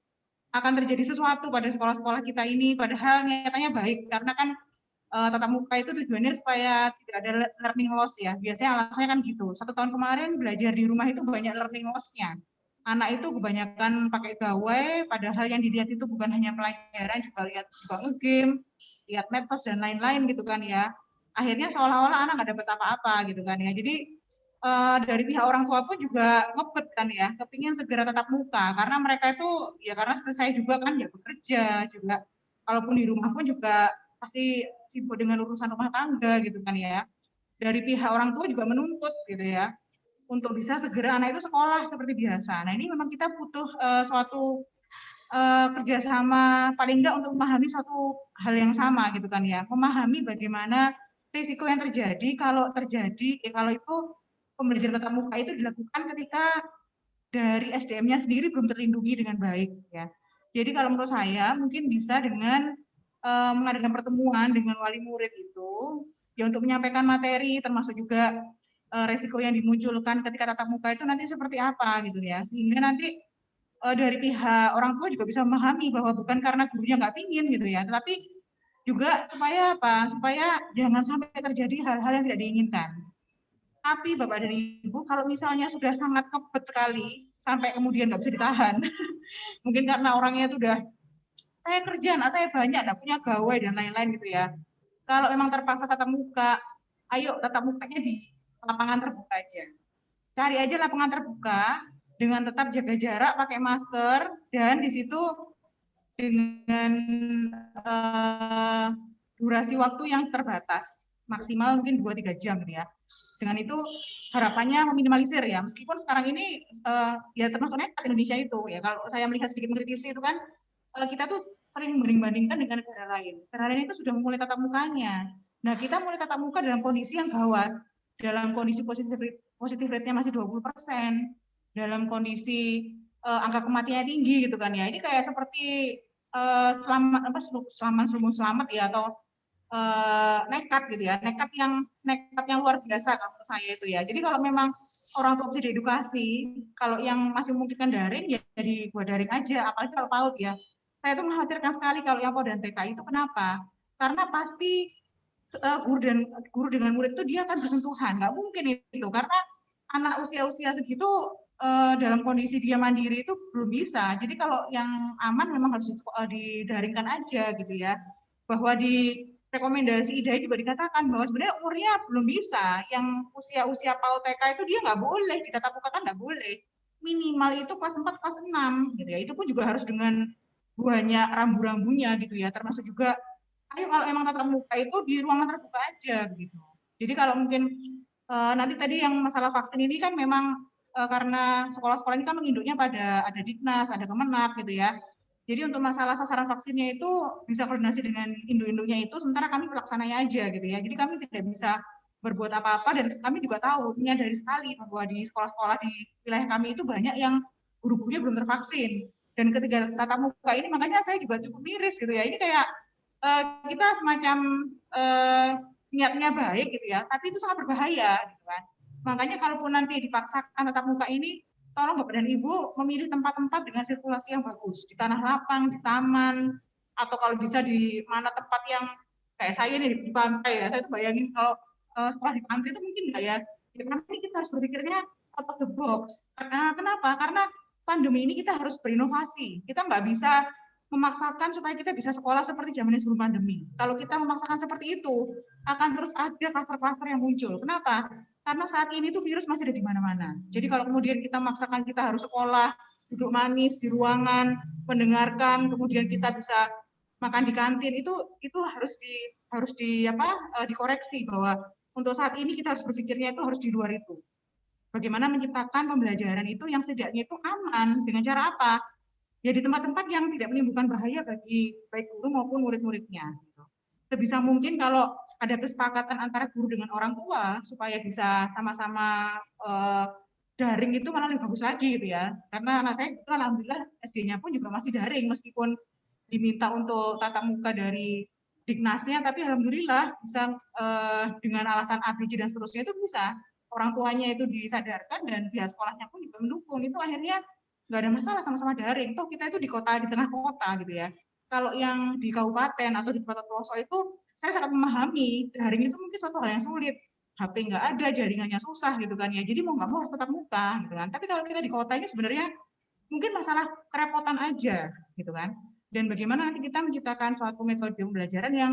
akan terjadi sesuatu pada sekolah-sekolah kita ini, padahal nyatanya baik karena kan tatap muka itu tujuannya supaya tidak ada learning loss ya. Biasanya alasannya kan gitu. 1 tahun kemarin belajar di rumah itu banyak learning loss-nya. Anak itu kebanyakan pakai gawai, padahal yang dilihat itu bukan hanya pelajaran, juga lihat juga nge-game, lihat medsos dan lain-lain gitu kan ya. Akhirnya seolah-olah anak nggak dapat apa-apa gitu kan ya. Jadi dari pihak orang tua pun juga ngebet kan ya, kepingin segera tatap muka karena mereka itu ya karena seperti saya juga kan ya bekerja juga, kalaupun di rumah pun juga pasti sibuk dengan urusan rumah tangga gitu kan ya. Dari pihak orang tua juga menuntut gitu ya untuk bisa segera anak itu sekolah seperti biasa. Nah ini memang kita butuh suatu kerjasama paling enggak untuk memahami suatu hal yang sama gitu kan ya, memahami bagaimana risiko yang terjadi kalau itu pembelajaran tatap muka itu dilakukan ketika dari SDM-nya sendiri belum terlindungi dengan baik ya. Jadi kalau menurut saya mungkin bisa dengan mengadakan pertemuan dengan wali murid itu ya untuk menyampaikan materi termasuk juga resiko yang dimunculkan ketika tatap muka itu nanti seperti apa gitu ya, sehingga nanti dari pihak orang tua juga bisa memahami bahwa bukan karena gurunya nggak pingin gitu ya, tetapi juga supaya apa? Supaya jangan sampai terjadi hal-hal yang tidak diinginkan. Tapi Bapak dan Ibu, kalau misalnya sudah sangat kebet sekali, sampai kemudian nggak bisa ditahan, mungkin karena orangnya itu udah, saya kerja, anak saya banyak, nggak punya gawai dan lain-lain gitu ya. Kalau memang terpaksa tatap muka, ayo tatap mukanya di lapangan terbuka aja. Cari aja lapangan terbuka, dengan tetap jaga jarak, pakai masker, dan di situ dengan durasi waktu yang terbatas, maksimal mungkin 2-3 jam ya. Dengan itu harapannya meminimalisir ya, meskipun sekarang ini ya termasuk nekat Indonesia itu ya, kalau saya melihat sedikit mengkritisi itu kan kita tuh sering membanding-bandingkan dengan negara lain. Negara lain itu sudah mulai tatap mukanya. Nah kita mulai tatap muka dalam kondisi yang gawat, dalam kondisi positif rate-nya masih 20%, dalam kondisi angka kematiannya tinggi gitu kan ya. Ini kayak seperti selamat ya, atau nekat gitu ya, nekat yang luar biasa kalau saya itu ya. Jadi kalau memang orang tua bisa diedukasi, kalau yang masih memungkinkan daring ya jadi buat daring aja, apalagi kalau PAUD ya. Saya tuh mengkhawatirkan sekali kalau yang PAUD dan TK itu, kenapa? Karena pasti guru dengan murid itu dia akan bersentuhan, nggak mungkin itu karena anak usia-usia segitu dalam kondisi dia mandiri itu belum bisa. Jadi kalau yang aman memang harus didaringkan aja gitu ya. Bahwa di rekomendasi IDAI juga dikatakan bahwa sebenarnya umurnya belum bisa. Yang usia-usia PAUD TK itu dia nggak boleh, di tatap muka kan nggak boleh. Minimal itu kelas 4, kelas 6 gitu ya. Itu pun juga harus dengan banyak rambu-rambunya gitu ya. Termasuk juga ayo kalau emang tatap muka itu di ruangan terbuka aja gitu. Jadi kalau mungkin nanti tadi yang masalah vaksin ini kan memang karena sekolah-sekolah ini kan menginduknya pada ada Diknas, ada Kemenak gitu ya. Jadi untuk masalah sasaran vaksinnya itu bisa koordinasi dengan induk-induknya itu, sementara kami pelaksananya aja gitu ya. Jadi kami tidak bisa berbuat apa-apa dan kami juga tahu, menyadari sekali bahwa di sekolah-sekolah di wilayah kami itu banyak yang guru-gurunya belum tervaksin. Dan ketika tatap muka ini makanya saya juga cukup miris gitu ya. Ini kayak kita semacam niatnya baik gitu ya, tapi itu sangat berbahaya gitu kan. Makanya kalaupun nanti dipaksakan tatap muka ini, tolong Bapak dan Ibu memilih tempat-tempat dengan sirkulasi yang bagus, di tanah lapang, di taman, atau kalau bisa di mana tempat yang kayak saya nih di pantai ya, saya tuh bayangin kalau sekolah di pantai itu mungkin enggak ya. Ya karena ini kita harus berpikirnya out of the box. Karena kenapa? Karena pandemi ini kita harus berinovasi. Kita nggak bisa memaksakan supaya kita bisa sekolah seperti zaman sebelum pandemi. Kalau kita memaksakan seperti itu, akan terus ada klaster-klaster yang muncul. Kenapa? Karena saat ini tuh virus masih ada di mana-mana. Jadi kalau kemudian kita memaksakan kita harus sekolah, duduk manis di ruangan, mendengarkan, kemudian kita bisa makan di kantin, itu dikoreksi bahwa untuk saat ini kita harus berpikirnya itu harus di luar itu. Bagaimana menciptakan pembelajaran itu yang setidaknya itu aman dengan cara apa? Ya di tempat-tempat yang tidak menimbulkan bahaya bagi baik guru maupun murid-muridnya. Sebisa mungkin kalau ada kesepakatan antara guru dengan orang tua supaya bisa sama-sama daring itu malah lebih bagus lagi gitu ya. Karena anak saya itu alhamdulillah SD-nya pun juga masih daring meskipun diminta untuk tatap muka dari Diknasnya, tapi alhamdulillah bisa dengan alasan ABG dan seterusnya itu bisa. Orang tuanya itu disadarkan dan pihak sekolahnya pun juga mendukung. Itu akhirnya nggak ada masalah sama-sama daring. Toh kita itu di kota, di tengah kota gitu ya. Kalau yang di kabupaten atau di kota pelosok itu saya sangat memahami daring itu mungkin suatu hal yang sulit. HP nggak ada, jaringannya susah gitu kan ya. Jadi mau nggak mau harus tetap muka gitu kan. Tapi kalau kita di kota ini sebenarnya mungkin masalah kerepotan aja gitu kan. Dan bagaimana nanti kita menciptakan suatu metode pembelajaran yang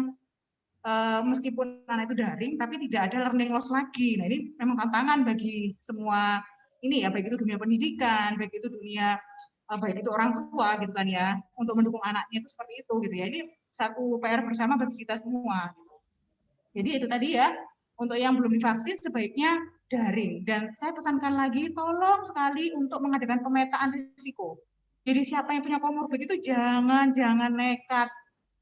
meskipun anak itu daring tapi tidak ada learning loss lagi. Nah ini memang tantangan bagi semua ini ya, baik itu dunia pendidikan, baik itu dunia baik itu orang tua gitu kan ya, untuk mendukung anaknya itu seperti itu gitu ya. Ini satu PR bersama bagi kita semua. Jadi itu tadi ya, untuk yang belum divaksin sebaiknya daring. Dan saya pesankan lagi, tolong sekali untuk mengadakan pemetaan risiko. Jadi siapa yang punya komorbid itu jangan nekat,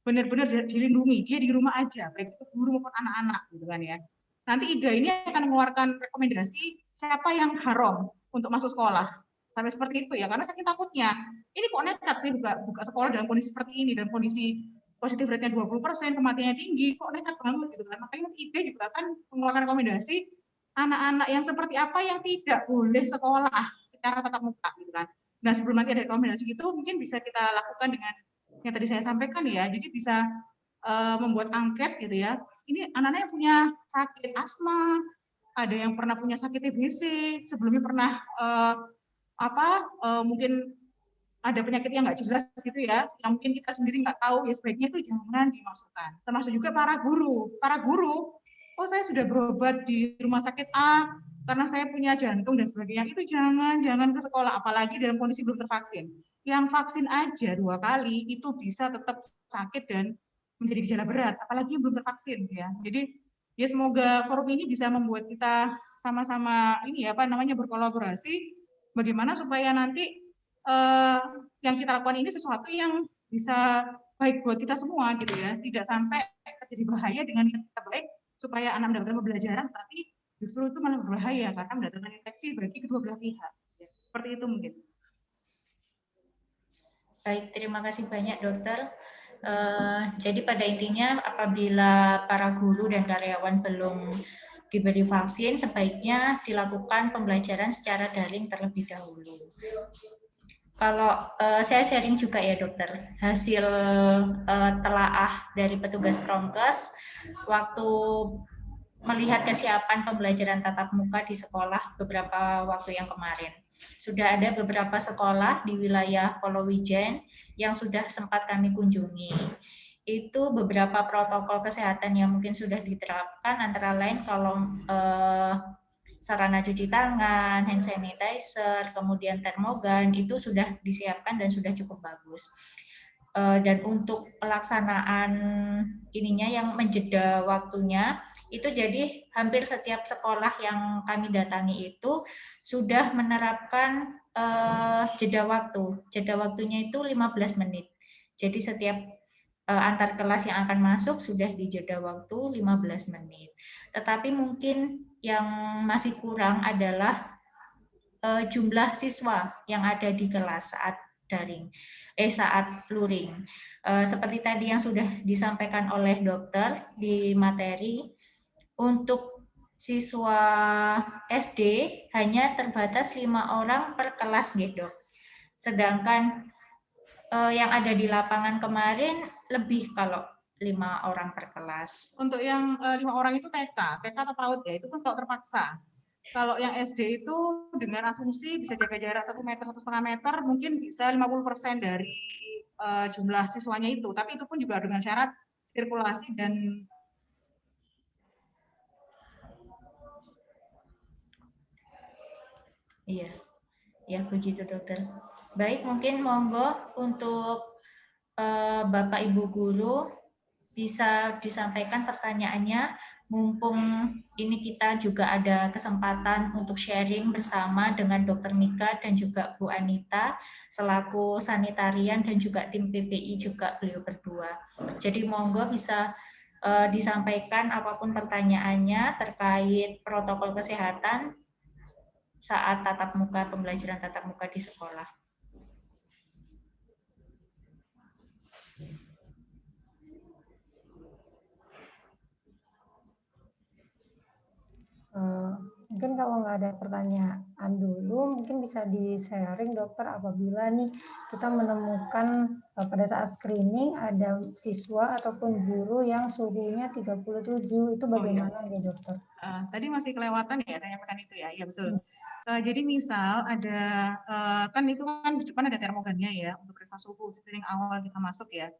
benar-benar dilindungi, dia di rumah aja, baik itu guru maupun anak-anak gitu kan ya. Nanti IDA ini akan mengeluarkan rekomendasi siapa yang haram untuk masuk sekolah. Sampai seperti itu ya, karena saking takutnya, ini kok nekat sih buka sekolah dalam kondisi seperti ini, dalam kondisi positif rate-nya 20%, kematiannya tinggi, kok nekat banget gitu kan. Makanya IDA juga akan mengeluarkan rekomendasi anak-anak yang seperti apa yang tidak boleh sekolah secara tatap muka gitu kan. Nah sebelum nanti ada rekomendasi gitu, mungkin bisa kita lakukan dengan yang tadi saya sampaikan ya, jadi bisa membuat angket gitu ya. Ini anak-anak yang punya sakit asma, ada yang pernah punya sakit TBC, sebelumnya pernah mungkin ada penyakit yang nggak jelas gitu ya, yang mungkin kita sendiri nggak tahu, ya sebaiknya itu jangan dimasukkan. Termasuk juga para guru, oh saya sudah berobat di rumah sakit A karena saya punya jantung dan sebagainya, itu jangan ke sekolah, apalagi dalam kondisi belum tervaksin. Yang vaksin aja 2 kali itu bisa tetap sakit dan menjadi gejala berat, apalagi yang belum tervaksin ya. Jadi ya semoga forum ini bisa membuat kita sama-sama ini ya berkolaborasi bagaimana supaya nanti yang kita lakukan ini sesuatu yang bisa baik buat kita semua gitu ya, tidak sampai terjadi bahaya dengan kita baik supaya anak mendapatkan pembelajaran, tapi justru itu malah berbahaya karena mendatangkan infeksi bagi kedua belah pihak. Ya, seperti itu mungkin. Baik, terima kasih banyak dokter. Jadi pada intinya apabila para guru dan karyawan belum diberi vaksin, sebaiknya dilakukan pembelajaran secara daring terlebih dahulu. Kalau saya sharing juga ya dokter, hasil telaah dari petugas Promkes waktu melihat kesiapan pembelajaran tatap muka di sekolah beberapa waktu yang kemarin. Sudah ada beberapa sekolah di wilayah Polowijen yang sudah sempat kami kunjungi. Itu beberapa protokol kesehatan yang mungkin sudah diterapkan, antara lain kalau sarana cuci tangan, hand sanitizer, kemudian termogan, itu sudah disiapkan dan sudah cukup bagus. Dan untuk pelaksanaan ininya yang menjeda waktunya, itu jadi hampir setiap sekolah yang kami datangi itu sudah menerapkan jeda waktu. Jeda waktunya itu 15 menit. Jadi setiap antar kelas yang akan masuk sudah dijeda waktu 15 menit. Tetapi mungkin yang masih kurang adalah jumlah siswa yang ada di kelas saat saat luring. Seperti tadi yang sudah disampaikan oleh dokter di materi, untuk siswa SD hanya terbatas 5 orang per kelas gitu. Sedangkan yang ada di lapangan kemarin lebih kalau 5 orang per kelas. Untuk yang 5 orang itu TK atau PAUD ya, itu pun kalau terpaksa. Kalau yang SD itu dengan asumsi bisa jaga jarak 1 meter, 1,5 meter, mungkin bisa 50% dari jumlah siswanya itu. Tapi itu pun juga dengan syarat sirkulasi dan Iya, ya begitu dokter. Baik, mungkin monggo untuk Bapak Ibu Guru bisa disampaikan pertanyaannya, mumpung ini kita juga ada kesempatan untuk sharing bersama dengan Dr. Mika dan juga Bu Anita selaku sanitarian dan juga tim PPI juga beliau berdua. Jadi monggo bisa disampaikan apapun pertanyaannya terkait protokol kesehatan saat pembelajaran tatap muka di sekolah. Mungkin kalau nggak ada pertanyaan dulu, mungkin bisa di-sharing dokter apabila nih kita menemukan pada saat screening ada siswa ataupun guru yang suhunya 37, itu bagaimana ya dokter? Tadi masih kelewatan ya, saya nyampaikan itu ya, iya betul. Jadi misal ada, kan itu kan di depan ada termogannya ya, untuk periksa suhu screening awal kita masuk ya.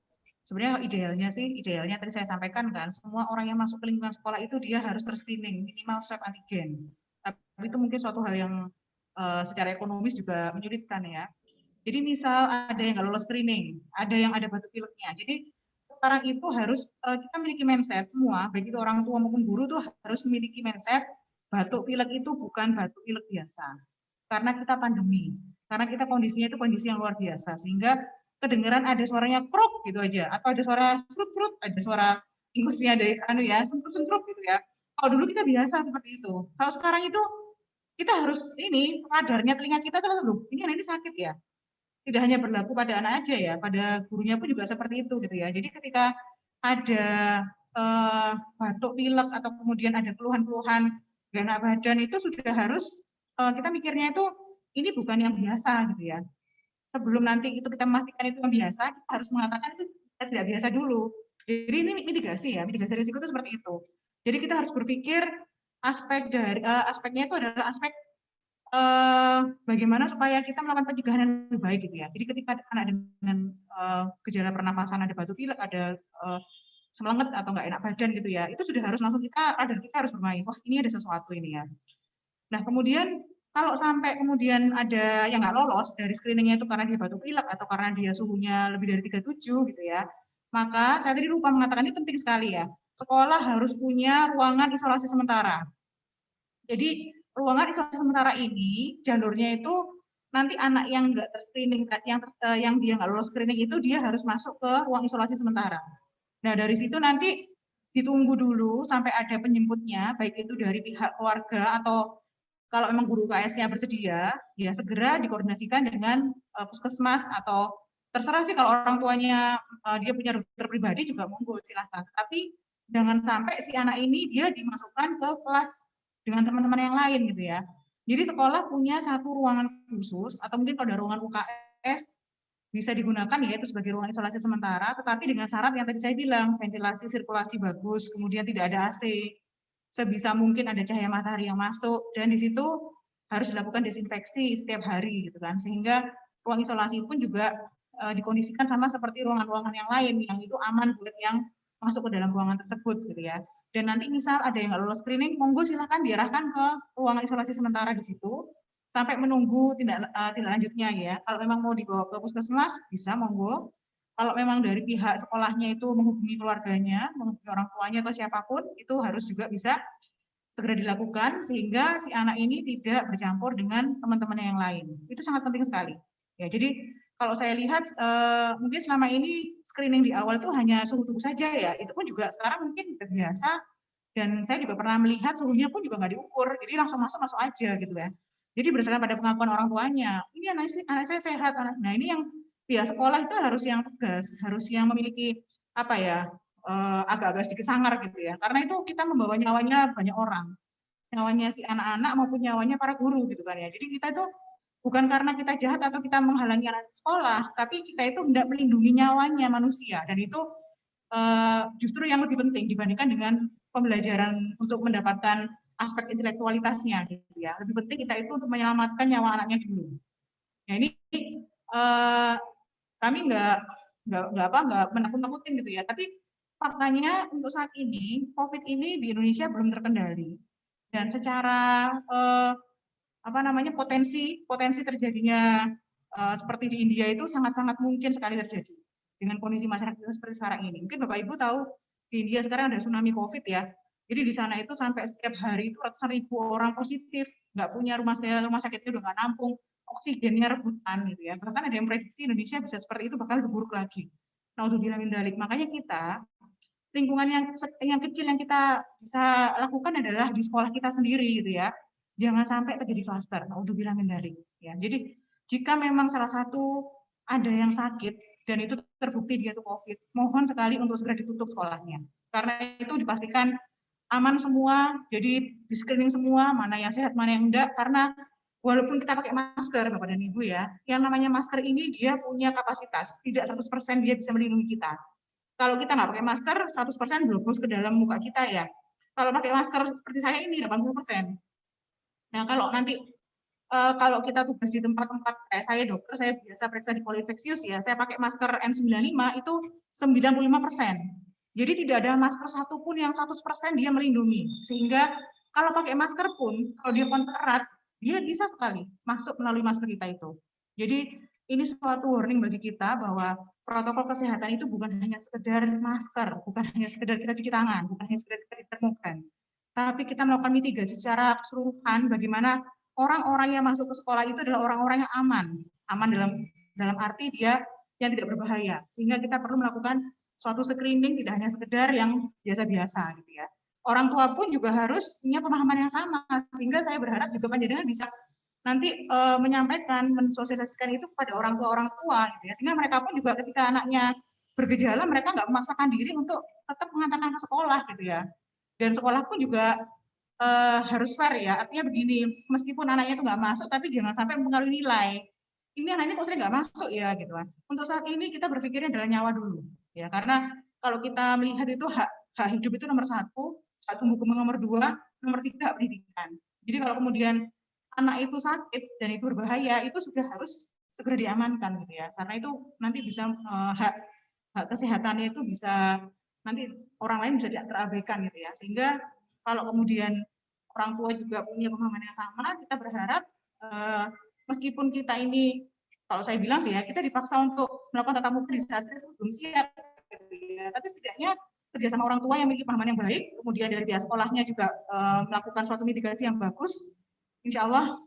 Sebenarnya idealnya tadi saya sampaikan kan, semua orang yang masuk ke lingkungan sekolah itu dia harus ter-screening, minimal swab antigen. Tapi itu mungkin suatu hal yang secara ekonomis juga menyulitkan ya. Jadi misal ada yang nggak lolos screening, ada yang ada batuk pileknya. Jadi sekarang itu harus kita memiliki mindset semua, baik itu orang tua maupun guru tuh harus memiliki mindset batuk pilek itu bukan batuk pilek biasa. Karena kita pandemi, karena kita kondisinya itu kondisi yang luar biasa, sehingga kedengeran ada suaranya kruk gitu aja, atau ada suara serut-serut, ada suara ingusnya dari sentrup-sentrup gitu ya. Kalau dulu kita biasa seperti itu. Kalau sekarang itu kita harus radarnya telinga kita tuh loh, ini anak ini sakit ya. Tidak hanya berlaku pada anak aja ya, pada gurunya pun juga seperti itu gitu ya. Jadi ketika ada batuk pilek atau kemudian ada keluhan-keluhan gak enak badan itu sudah harus kita mikirnya itu ini bukan yang biasa gitu ya. Sebelum nanti itu kita memastikan itu yang biasa, kita harus mengatakan itu tidak biasa dulu. Jadi ini mitigasi ya, mitigasi risiko itu seperti itu. Jadi kita harus berpikir aspeknya itu adalah aspek bagaimana supaya kita melakukan pencegahan yang lebih baik gitu ya. Jadi ketika anak dengan gejala pernafasan, ada batuk pilek, ada semelenget atau nggak enak badan gitu ya, itu sudah harus langsung radar kita harus bermain. Wah ini ada sesuatu ini ya. Nah kemudian kalau sampai kemudian ada yang nggak lolos dari screeningnya itu karena dia batuk pilek atau karena dia suhunya lebih dari 37 gitu ya, maka saya tadi lupa mengatakan ini penting sekali ya. Sekolah harus punya ruangan isolasi sementara. Jadi ruangan isolasi sementara ini jalurnya itu nanti anak yang nggak terscreening, yang dia nggak lolos screening itu dia harus masuk ke ruang isolasi sementara. Nah dari situ nanti ditunggu dulu sampai ada penjemputnya, baik itu dari pihak keluarga atau kalau memang guru UKS-nya bersedia, ya segera dikoordinasikan dengan puskesmas atau terserah sih kalau orang tuanya dia punya dokter pribadi juga monggo silahkan. Tapi jangan sampai si anak ini dia dimasukkan ke kelas dengan teman-teman yang lain gitu ya. Jadi sekolah punya satu ruangan khusus atau mungkin kalau ada ruangan UKS IPS bisa digunakan yaitu sebagai ruang isolasi sementara, tetapi dengan syarat yang tadi saya bilang, ventilasi sirkulasi bagus, kemudian tidak ada AC, sebisa mungkin ada cahaya matahari yang masuk, dan di situ harus dilakukan desinfeksi setiap hari, gitu kan, sehingga ruang isolasi pun juga dikondisikan sama seperti ruangan-ruangan yang lain, yang itu aman buat yang masuk ke dalam ruangan tersebut, gitu ya. Dan nanti misal ada yang nggak lolos screening, monggo silahkan diarahkan ke ruangan isolasi sementara di situ, sampai menunggu tindak lanjutnya ya. Kalau memang mau dibawa ke puskesmas, bisa monggo. Kalau memang dari pihak sekolahnya itu menghubungi keluarganya, menghubungi orang tuanya atau siapapun, itu harus juga bisa segera dilakukan sehingga si anak ini tidak bercampur dengan teman-teman yang lain. Itu sangat penting sekali. Ya, jadi kalau saya lihat mungkin selama ini screening di awal itu hanya suhu tubuh saja ya. Itu pun juga sekarang mungkin sudah biasa, dan saya juga pernah melihat suhunya pun juga nggak diukur, jadi langsung masuk aja gitu ya. Jadi berdasarkan pada pengakuan orang tuanya, ini anak saya sehat. Nah ini yang pihak sekolah itu harus yang tegas, harus yang memiliki apa ya, agak-agak sedikit sangar gitu ya. Karena itu kita membawa nyawanya banyak orang, nyawanya si anak-anak maupun nyawanya para guru gitu kan ya. Jadi kita itu bukan karena kita jahat atau kita menghalangi anak sekolah, tapi kita itu hendak melindungi nyawanya manusia, dan itu justru yang lebih penting dibandingkan dengan pembelajaran untuk mendapatkan aspek intelektualitasnya gitu ya. Lebih penting kita itu untuk menyelamatkan nyawa anaknya dulu. Nah ini kami nggak menakut-nakutin gitu ya, tapi faktanya untuk saat ini COVID ini di Indonesia belum terkendali, dan secara potensi terjadinya seperti di India itu sangat-sangat mungkin sekali terjadi dengan kondisi masyarakat seperti sekarang ini. Mungkin Bapak Ibu tahu di India sekarang ada tsunami COVID ya. Jadi di sana itu sampai setiap hari itu ratusan ribu orang positif, nggak punya rumah sakitnya udah nggak nampung, oksigennya rebutan gitu ya. Bahkan ada yang prediksi Indonesia bisa seperti itu, bakal lebih buruk lagi. Naudzubillah min dzalik. Makanya kita lingkungan yang kecil yang kita bisa lakukan adalah di sekolah kita sendiri gitu ya. Jangan sampai terjadi klaster. Naudzubillah min dzalik. Ya. Jadi jika memang salah satu ada yang sakit dan itu terbukti dia itu COVID, mohon sekali untuk segera ditutup sekolahnya. Karena itu dipastikan aman semua, jadi di screening semua, mana yang sehat, mana yang enggak, karena walaupun kita pakai masker, Bapak dan Ibu ya, yang namanya masker ini dia punya kapasitas, tidak 100% dia bisa melindungi kita. Kalau kita nggak pakai masker, 100% blebus ke dalam muka kita ya. Kalau pakai masker seperti saya ini 80%. Nah, kalau nanti kalau kita tugas di tempat-tempat saya dokter, saya biasa periksa di Polinfeksius ya, saya pakai masker N95 itu 95%. Jadi tidak ada masker satupun yang 100% dia melindungi. Sehingga kalau pakai masker pun, kalau dia kontak erat, dia bisa sekali masuk melalui masker kita itu. Jadi ini suatu warning bagi kita bahwa protokol kesehatan itu bukan hanya sekedar masker, bukan hanya sekedar kita cuci tangan, bukan hanya sekedar kita ditemukan, tapi kita melakukan mitigasi secara keseluruhan bagaimana orang-orang yang masuk ke sekolah itu adalah orang-orang yang aman dalam arti dia yang tidak berbahaya, sehingga kita perlu melakukan suatu screening tidak hanya sekedar yang biasa-biasa gitu ya. Orang tua pun juga harus punya pemahaman yang sama, sehingga saya berharap juga panjenengan bisa nanti menyampaikan, mensosialisasikan itu kepada orang tua gitu ya, sehingga mereka pun juga ketika anaknya bergejala mereka nggak memaksakan diri untuk tetap mengantarkan ke sekolah gitu ya. Dan sekolah pun juga harus fair ya, artinya begini, meskipun anaknya itu nggak masuk, tapi jangan sampai mempengaruhi nilai. Ini anaknya kok sering nggak masuk ya gitu kan. Untuk saat ini kita berpikirnya adalah nyawa dulu ya, karena kalau kita melihat itu hak hidup itu nomor 1, hak tumbuh kembang nomor 2, nomor 3 hak pendidikan. Jadi kalau kemudian anak itu sakit dan itu berbahaya, itu sudah harus segera diamankan gitu ya, karena itu nanti bisa hak kesehatannya itu bisa nanti orang lain bisa terabaikan gitu ya, sehingga kalau kemudian orang tua juga punya pemahaman yang sama, kita berharap meskipun kita ini, kalau saya bilang sih ya, kita dipaksa untuk melakukan tatap muka di saat itu belum siap, gitu ya. Tapi setidaknya kerjasama orang tua yang memiliki pemahaman yang baik, kemudian dari pihak sekolahnya juga melakukan suatu mitigasi yang bagus, insya Allah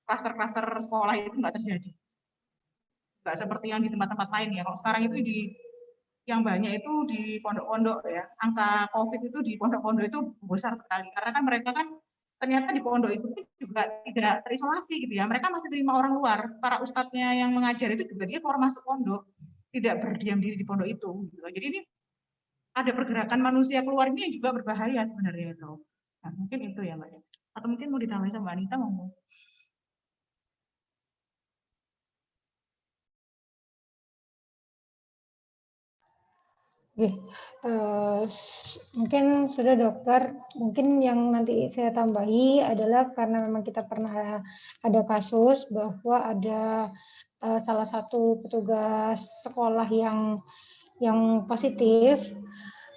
klaster-klaster sekolah itu nggak terjadi. Nggak seperti yang di tempat-tempat lain ya. Kalau sekarang itu yang banyak itu di pondok-pondok ya, angka COVID itu di pondok-pondok itu besar sekali, karena kan mereka kan ternyata di pondok itu juga tidak terisolasi gitu ya, mereka masih terima orang luar, para ustadznya yang mengajar itu juga dia keluar masuk pondok, tidak berdiam diri di pondok itu gitu. Jadi ini ada pergerakan manusia keluar ini juga berbahaya sebenarnya itu. Nah, mungkin itu ya Mbak, atau mungkin mau ditambahin sama Mbak Anita mau. Oke, mungkin sudah dokter, mungkin yang nanti saya tambahi adalah karena memang kita pernah ada kasus bahwa ada salah satu petugas sekolah yang positif,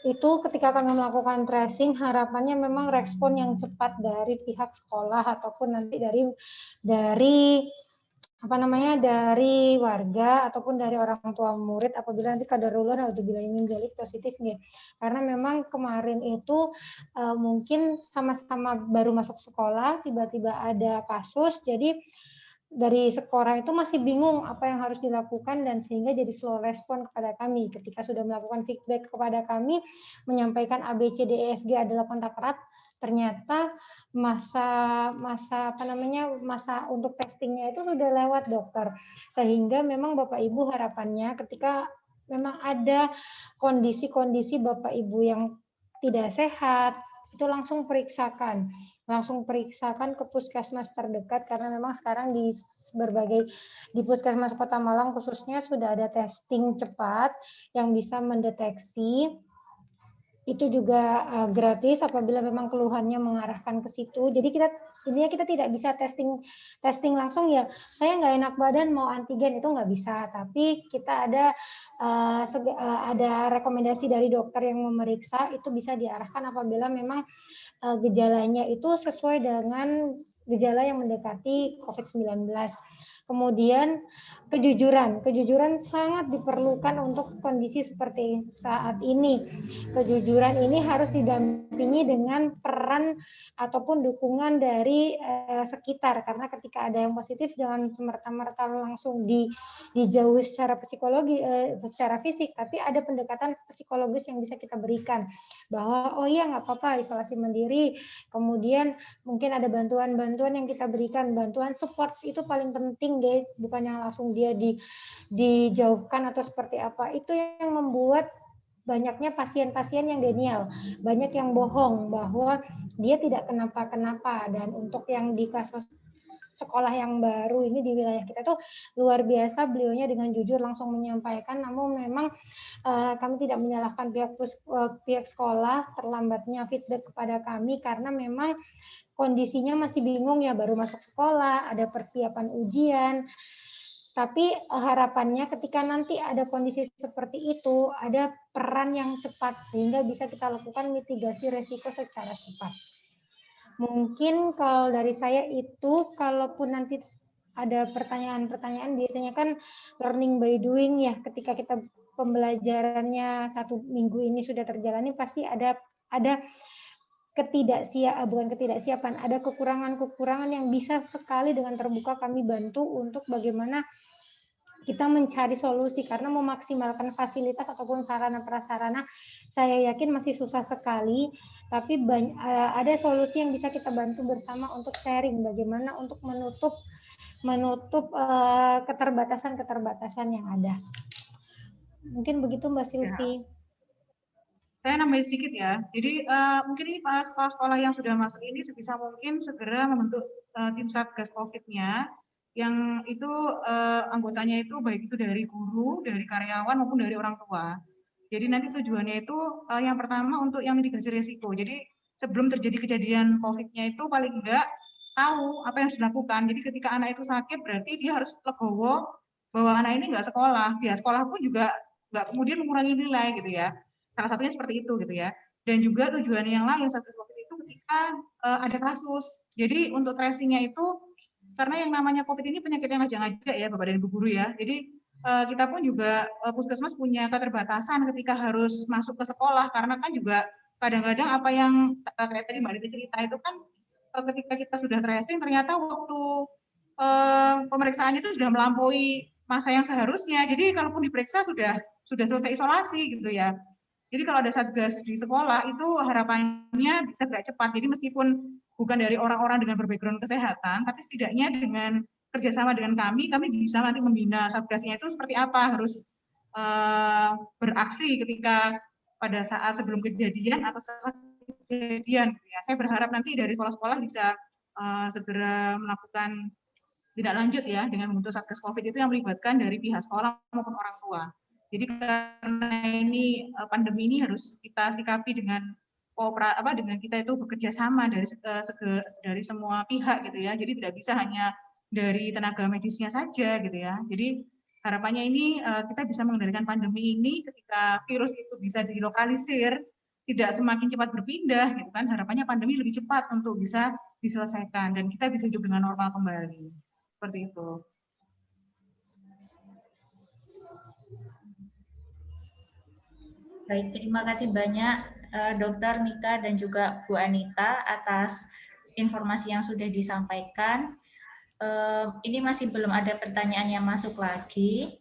itu ketika kami melakukan tracing harapannya memang respon yang cepat dari pihak sekolah ataupun nanti dari dari warga ataupun dari orang tua murid apabila nanti qadarullah naudzubillah min dzalik positif nih. Karena memang kemarin itu mungkin sama-sama baru masuk sekolah, tiba-tiba ada kasus, jadi dari sekolah itu masih bingung apa yang harus dilakukan dan sehingga jadi slow respon kepada kami. Ketika sudah melakukan feedback kepada kami, menyampaikan A, B, C, D, E, F, G adalah kontak erat, ternyata masa untuk testingnya itu sudah lewat dokter, sehingga memang Bapak Ibu harapannya ketika memang ada kondisi-kondisi Bapak Ibu yang tidak sehat itu langsung periksakan ke puskesmas terdekat karena memang sekarang di puskesmas Kota Malang khususnya sudah ada testing cepat yang bisa mendeteksi. Itu juga gratis apabila memang keluhannya mengarahkan ke situ. Jadi kita tidak bisa testing langsung ya. Saya nggak enak badan mau antigen itu nggak bisa. Tapi kita ada rekomendasi dari dokter yang memeriksa itu bisa diarahkan apabila memang gejalanya itu sesuai dengan gejala yang mendekati COVID-19. Kemudian kejujuran sangat diperlukan untuk kondisi seperti saat ini. Kejujuran ini harus didampingi dengan peran ataupun dukungan dari sekitar, karena ketika ada yang positif jangan semerta-merta langsung dijauhi secara psikologi, secara fisik, tapi ada pendekatan psikologis yang bisa kita berikan bahwa oh iya nggak apa-apa isolasi mandiri, kemudian mungkin ada bantuan-bantuan yang kita berikan, bantuan support itu paling penting guys, bukan yang langsung dia dijauhkan atau seperti apa. Itu yang membuat banyaknya pasien-pasien yang denial, banyak yang bohong bahwa dia tidak kenapa-kenapa. Dan untuk yang di kasus sekolah yang baru ini di wilayah kita tuh luar biasa, beliaunya dengan jujur langsung menyampaikan, namun memang kami tidak menyalahkan pihak sekolah terlambatnya feedback kepada kami karena memang kondisinya masih bingung ya, baru masuk sekolah, ada persiapan ujian. Tapi harapannya ketika nanti ada kondisi seperti itu, ada peran yang cepat sehingga bisa kita lakukan mitigasi resiko secara cepat. Mungkin kalau dari saya itu, kalaupun nanti ada pertanyaan-pertanyaan, biasanya kan learning by doing ya, ketika kita pembelajarannya 1 minggu ini sudah terjalani, pasti ada ketidaksiapan, ada kekurangan-kekurangan yang bisa sekali dengan terbuka kami bantu untuk bagaimana kita mencari solusi, karena memaksimalkan fasilitas ataupun sarana prasarana saya yakin masih susah sekali, tapi ada solusi yang bisa kita bantu bersama untuk sharing bagaimana untuk menutup keterbatasan-keterbatasan yang ada. Mungkin begitu Mbak Silvi. Ya. Saya nambahin sedikit ya. Jadi mungkin ini sekolah-sekolah yang sudah masuk ini sebisa mungkin segera membentuk tim Satgas COVID-nya yang itu anggotanya itu baik itu dari guru, dari karyawan maupun dari orang tua. Jadi nanti tujuannya itu yang pertama untuk yang mitigasi risiko. Jadi sebelum terjadi kejadian COVID-nya itu paling enggak tahu apa yang harus dilakukan. Jadi ketika anak itu sakit berarti dia harus legowo bahwa anak ini enggak sekolah. Dia sekolah pun juga enggak kemudian mengurangi nilai gitu ya. Salah satunya seperti itu gitu ya. Dan juga tujuan yang lain Satgas COVID itu ketika ada kasus. Jadi untuk tracing-nya itu karena yang namanya COVID ini penyakit yang ngajak-ngajak ya Bapak dan Ibu guru ya. Jadi kita pun juga puskesmas punya keterbatasan ketika harus masuk ke sekolah karena kan juga kadang-kadang apa yang kayak tadi Mbak Diti cerita itu kan ketika kita sudah tracing ternyata waktu pemeriksaannya itu sudah melampaui masa yang seharusnya. Jadi kalaupun diperiksa sudah selesai isolasi gitu ya. Jadi kalau ada satgas di sekolah itu harapannya bisa gerak cepat. Jadi meskipun bukan dari orang-orang dengan berbackground kesehatan, tapi setidaknya dengan kerjasama dengan kami bisa nanti membina satgasnya itu seperti apa, harus beraksi ketika pada saat sebelum kejadian atau setelah kejadian. Ya, saya berharap nanti dari sekolah-sekolah bisa segera melakukan tidak lanjut ya dengan membentuk satgas COVID itu yang melibatkan dari pihak sekolah maupun orang tua. Jadi karena ini pandemi ini harus kita sikapi dengan dengan kita itu bekerja sama dari semua pihak gitu ya. Jadi tidak bisa hanya dari tenaga medisnya saja gitu ya. Jadi harapannya ini kita bisa mengendalikan pandemi ini ketika virus itu bisa dilokalisir, tidak semakin cepat berpindah gitu kan. Harapannya pandemi lebih cepat untuk bisa diselesaikan dan kita bisa hidup dengan normal kembali. Seperti itu. Baik, terima kasih banyak Dr. Mika dan juga Bu Anita atas informasi yang sudah disampaikan. Ini masih belum ada pertanyaan yang masuk lagi.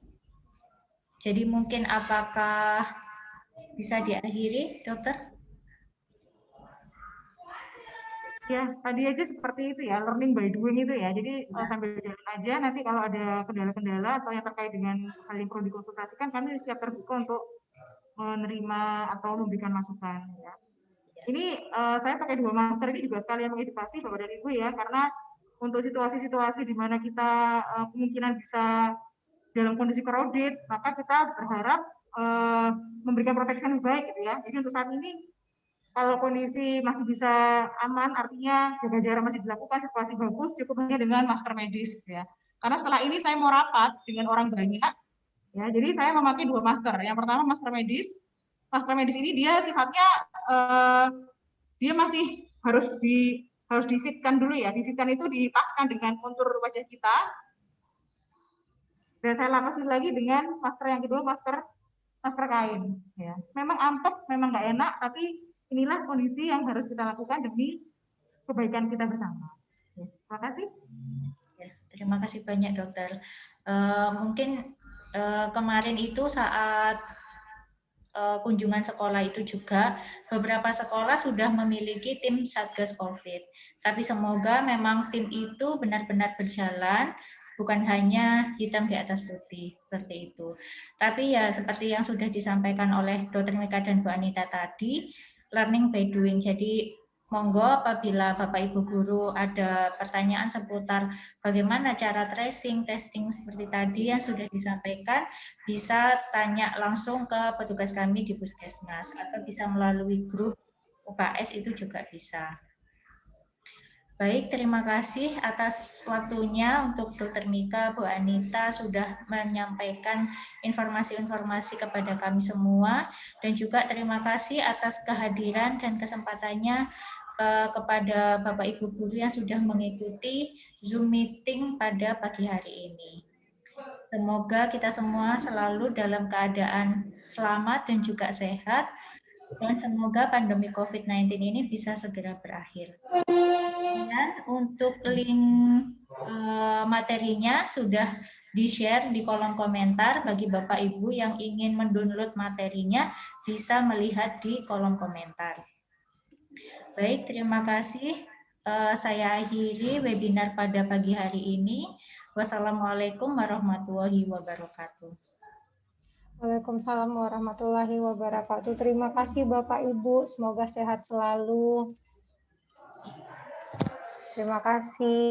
Jadi mungkin apakah bisa diakhiri, Dokter? Ya, tadi aja seperti itu ya, learning by doing itu ya. Jadi sambil jalan aja, nanti kalau ada kendala-kendala atau yang terkait dengan hal yang perlu dikonsultasikan, kami siap terbuka untuk menerima atau memberikan masukan. Ya. Ini saya pakai 2 master ini juga sekalian mengedukasi Bapak dan Ibu ya, karena untuk situasi-situasi di mana kita kemungkinan bisa dalam kondisi crowded, maka kita berharap memberikan proteksi yang baik gitu ya. Jadi untuk saat ini kalau kondisi masih bisa aman, artinya jaga jarak masih dilakukan, situasi bagus, cukup hanya dengan masker medis ya. Karena setelah ini saya mau rapat dengan orang banyak, ya. Jadi saya memakai 2 masker. Yang pertama masker medis. Masker medis ini dia sifatnya dia masih harus difitkan dulu ya. Difitkan itu dipaskan dengan kontur wajah kita. Dan saya lapisin lagi dengan masker yang kedua, masker kain. Ya. Memang ampek, memang nggak enak, tapi inilah kondisi yang harus kita lakukan demi kebaikan kita bersama. Ya, terima kasih. Ya, terima kasih banyak dokter. Mungkin kemarin itu saat kunjungan sekolah itu juga beberapa sekolah sudah memiliki tim Satgas COVID. Tapi semoga memang tim itu benar-benar berjalan, bukan hanya hitam di atas putih seperti itu. Tapi ya seperti yang sudah disampaikan oleh Dr. Mika dan Bu Anita tadi, learning by doing. Jadi monggo apabila Bapak Ibu guru ada pertanyaan seputar bagaimana cara tracing, testing seperti tadi yang sudah disampaikan, bisa tanya langsung ke petugas kami di Puskesmas atau bisa melalui grup UKS itu juga bisa. Baik, terima kasih atas waktunya untuk Dr. Mika, Bu Anita sudah menyampaikan informasi-informasi kepada kami semua, dan juga terima kasih atas kehadiran dan kesempatannya kepada Bapak Ibu guru yang sudah mengikuti Zoom meeting pada pagi hari ini. Semoga kita semua selalu dalam keadaan selamat dan juga sehat, dan semoga pandemi COVID-19 ini bisa segera berakhir. Dan untuk link materinya sudah di-share di kolom komentar. Bagi Bapak Ibu yang ingin mendownload materinya bisa melihat di kolom komentar. Baik, terima kasih. Saya akhiri webinar pada pagi hari ini. Wassalamualaikum warahmatullahi wabarakatuh. Waalaikumsalam warahmatullahi wabarakatuh. Terima kasih Bapak Ibu, semoga sehat selalu. Terima kasih.